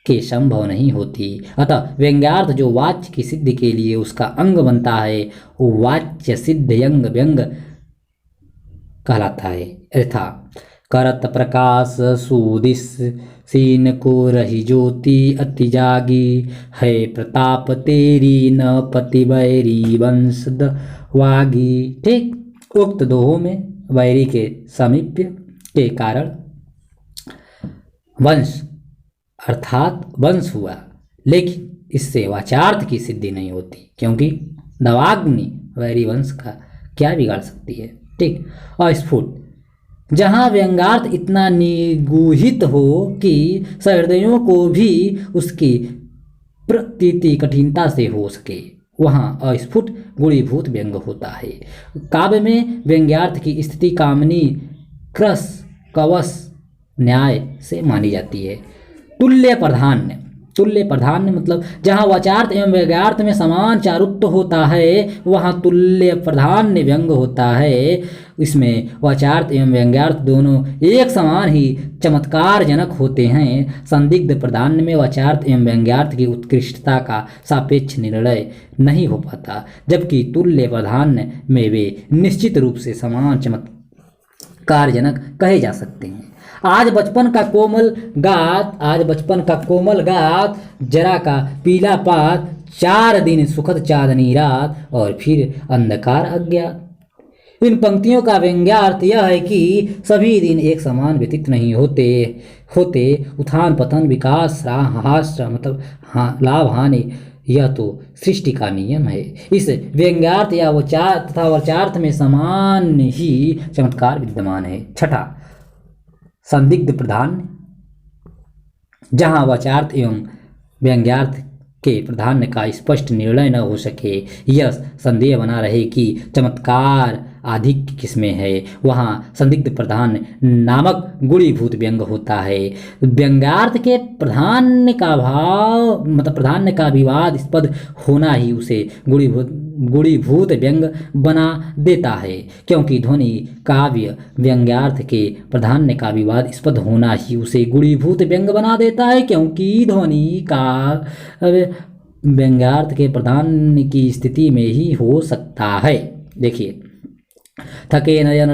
के संभव नहीं होती। अतः व्यंग्यार्थ जो वाच्य की सिद्धि के लिए उसका अंग बनता है वो वाच्य सिद्ध यंग व्यंग कहलाता है। यथा करत प्रकाश सुदिश सीन को रही ज्योति अति जागी, है प्रताप तेरी न पति बैरी वंश वागी। ठीक। उक्त दोहों में बैरी के सामीप्य के कारण वंश अर्थात वंश हुआ, लेकिन इससे वाचार्थ की सिद्धि नहीं होती, क्योंकि नवाग्नि वैरी वंश का क्या बिगाड़ सकती है। ठीक। अस्फुट जहाँ व्यंग्यार्थ इतना निगूहित हो कि सहृदयों को भी उसकी प्रतीति कठिनता से हो सके, वहाँ अस्फुट गुणीभूत व्यंग होता है। काव्य में व्यंग्यार्थ की स्थिति कामनी क्रस कवश न्याय से मानी जाती है। तुल्य प्राधान्य मतलब जहाँ वाचार्थ एवं व्यंग्यार्थ में समान चारुत्व होता है वहाँ तुल्य प्राधान्य व्यंग होता है। इसमें वाचार्थ एवं व्यंग्यार्थ दोनों एक समान ही चमत्कारजनक होते हैं। संदिग्ध प्राधान्य में वाचार्थ एवं व्यंग्यार्थ की उत्कृष्टता का सापेक्ष निर्णय नहीं हो पाता, जबकि तुल्य प्राधान्य में वे निश्चित रूप से समान चमत्कारजनक कहे जा सकते हैं। आज बचपन का कोमल गात जरा का पीला पात, 4 दिन सुखद चांदनी रात और फिर अंधकार अज्ञात। इन पंक्तियों का व्यंग्यार्थ यह है कि सभी दिन एक समान व्यतीत नहीं होते। उत्थान पतन विकास हास मतलब लाभ हानि यह तो सृष्टि का नियम है। इस व्यंग्यार्थ या वचार्थ में समान ही चमत्कार विद्यमान है। छठा संदिग्ध प्राधान्य, जहाँ वाचार्थ एवं व्यंग्यार्थ के प्राधान्य का स्पष्ट निर्णय न हो सके, यह संदेह बना रहे कि चमत्कार अधिक किस्में हैं, वहाँ संदिग्ध प्रधान नामक गुणीभूत व्यंग होता है। व्यंग्यार्थ के प्राधान्य का भाव मतलब प्राधान्य का विवादास्पद होना ही उसे गुणीभूत व्यंग बना देता है, क्योंकि ध्वनि काव्य व्यंग्यार्थ के प्राधान्य का विवादास्पद होना ही उसे गुणीभूत व्यंग बना देता है, क्योंकि ध्वनि काव्य व्यंग्यार्थ के प्राधान्य की स्थिति में ही हो सकता है। देखिए, थके नयन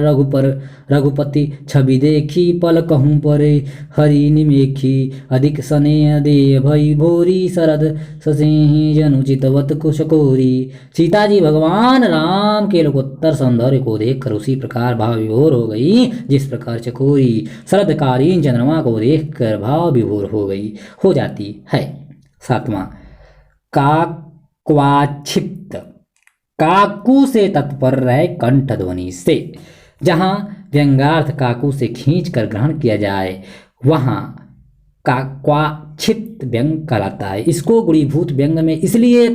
रघुपति छवि देखी, पल कहूँ परे हरि निमेखी, अधिक स्नेह दे भई भोरी, शरद ससेहि जनु चितवत कुशकोरी। सीता जी भगवान राम के लोकोत्तर सौंदर्य को देखकर उसी प्रकार भाव विभोर हो गई जिस प्रकार चकोरी शरदकालीन चंद्रमा को देखकर भाव विभोर हो जाती है। 7वां, काक्वाक्षिप्त, काकू से तत्पर है कंठ ध्वनि से। जहाँ व्यंग्यार्थ काकू से खींचकर ग्रहण किया जाए वहाँ काक्वाक्षिप्त व्यंग कहलाता है। इसको गुणीभूत व्यंग में इसलिए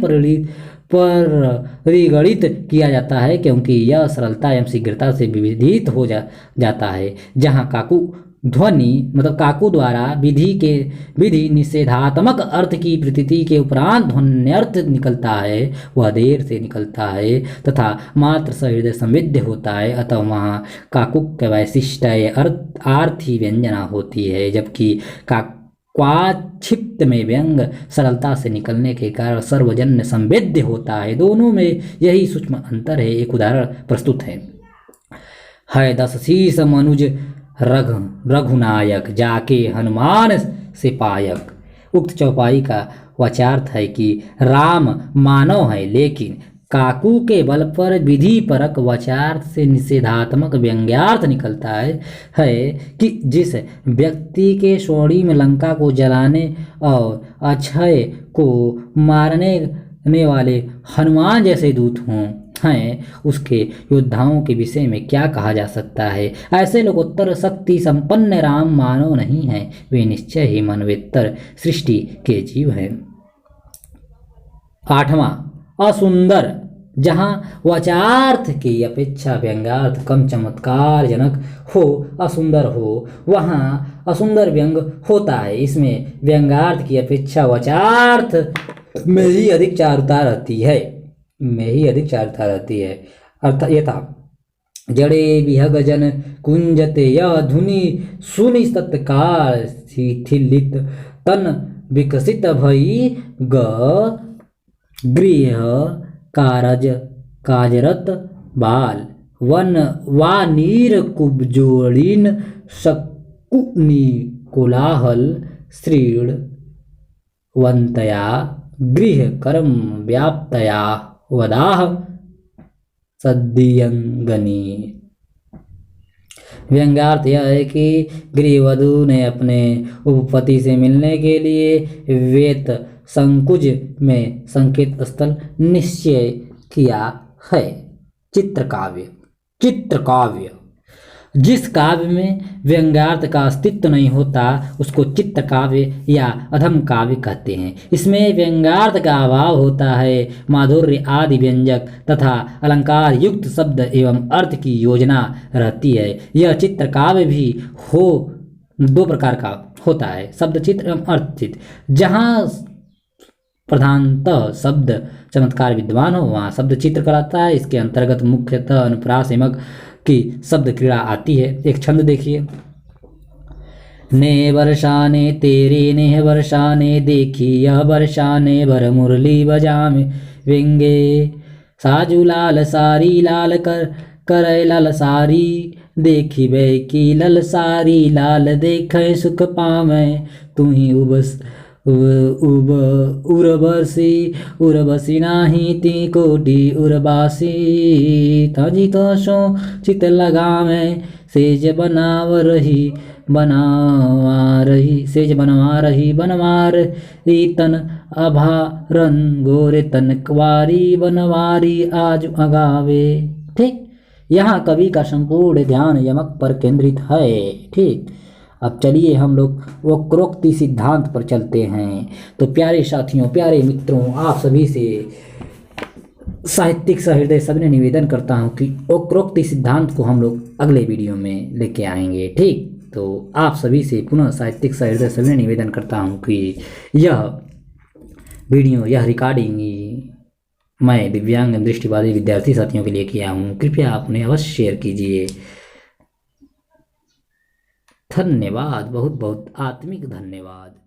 परिगणित किया जाता है क्योंकि यह सरलता एवं शीघ्रता से विविधित हो जाता है। जहाँ काकू ध्वनि मतलब काकू द्वारा विधि निषेधात्मक अर्थ की प्रतीति के उपरांत ध्वन्यर्थ निकलता है, वह देर से निकलता है तथा मात्र सहृदय संवेद्य होता है, अतः वहाँ काकुक वैशिष्ट आर्थी व्यंजना होती है, जबकि काक्वाक्षिप्त में व्यंग सरलता से निकलने के कारण सर्वजन्य संवेद्य होता है। दोनों में यही सूक्ष्म अंतर है। एक उदाहरण प्रस्तुत है 10 शीस मनुज रघुनायक, जाके हनुमान से पायक। उक्त चौपाई का वाचार्थ है कि राम मानव है, लेकिन काकू के बल पर विधि परक वाचार्थ से निषेधात्मक व्यंग्यार्थ निकलता है कि जिस व्यक्ति के स्वर्णिम लंका को जलाने और अक्षय को मारने वाले हनुमान जैसे दूत हैं उसके योद्धाओं के विषय में क्या कहा जा सकता है। ऐसे लोकोत्तर शक्ति संपन्न राम मानव नहीं हैं, वे निश्चय ही मनवेत्तर सृष्टि के जीव हैं। 8वां, असुंदर, जहाँ वाचार्थ की अपेक्षा व्यंग्यार्थ कम चमत्कार जनक हो, असुंदर हो, वहाँ असुंदर व्यंग होता है। इसमें व्यंग्यार्थ की अपेक्षा वाचार्थ में ही अधिक चारुता रहती है। अर्थात यथा जड़े विहग जन कुंजते यह धुनि सुनि तत्काल शिथिलित तन विकसित भई गृह काजरत बाल वन वानीर कुब्जोड़ीन शकुनि कोलाहल श्रीण वंतया गृह कर्म व्याप्तया वदाह सद्यंगनी। व्यंग्यार्थ यह है कि गृहवधू ने अपने उपपति से मिलने के लिए वेत संकुज में संकेत स्थल निश्चय किया है। चित्रकाव्य, जिस काव्य में व्यंग्यार्थ का अस्तित्व नहीं होता उसको चित्रकाव्य या अधम काव्य कहते हैं। इसमें व्यंग्यार्थ का अभाव होता है, माधुर्य आदि व्यंजक तथा अलंकार युक्त शब्द एवं अर्थ की योजना रहती है। यह चित्रकाव्य भी 2 प्रकार का होता है, शब्द चित्र एवं अर्थ चित्र। जहाँ प्रधानतः शब्द चमत्कार विद्वान हो वहाँ शब्द चित्र कहलाता है। इसके अंतर्गत मुख्यतः अनुप्रास एवं की शब्द क्रीड़ा आती है। एक छंद देखिए, ने वर्षाने तेरे नेह वर्षाने देखी यह वर्षाने भर मुरली बजामे व्यंगे साजू लाल सारी लाल कर लाल सारी देखी बे की लल सारी लाल देखे सुख पावे तू ही उर्वशी नाही ती कोटि उर्वासी तजी तो सो चित लगावे सेज बनवा रही बनवार तन अभारन गोरे तन क्वारी बनवारी आज अगावे। ठीक, यहाँ कवि का संपूर्ण ध्यान यमक पर केंद्रित है। ठीक, अब चलिए हम लोग वक्रोक्ति सिद्धांत पर चलते हैं। तो प्यारे साथियों, प्यारे मित्रों, आप सभी से साहित्यिक सहृदय सविनय निवेदन करता हूँ कि उपरोक्त सिद्धांत को हम लोग अगले वीडियो में लेके आएंगे। ठीक, तो आप सभी से पुनः साहित्यिक सहृदय सविनय निवेदन करता हूँ कि यह वीडियो, यह रिकॉर्डिंग मैं दिव्यांग दृष्टिबाधित विद्यार्थी साथियों के लिए किया हूँ। कृपया आप उन्हें अवश्य शेयर कीजिए। धन्यवाद, बहुत बहुत आत्मिक धन्यवाद।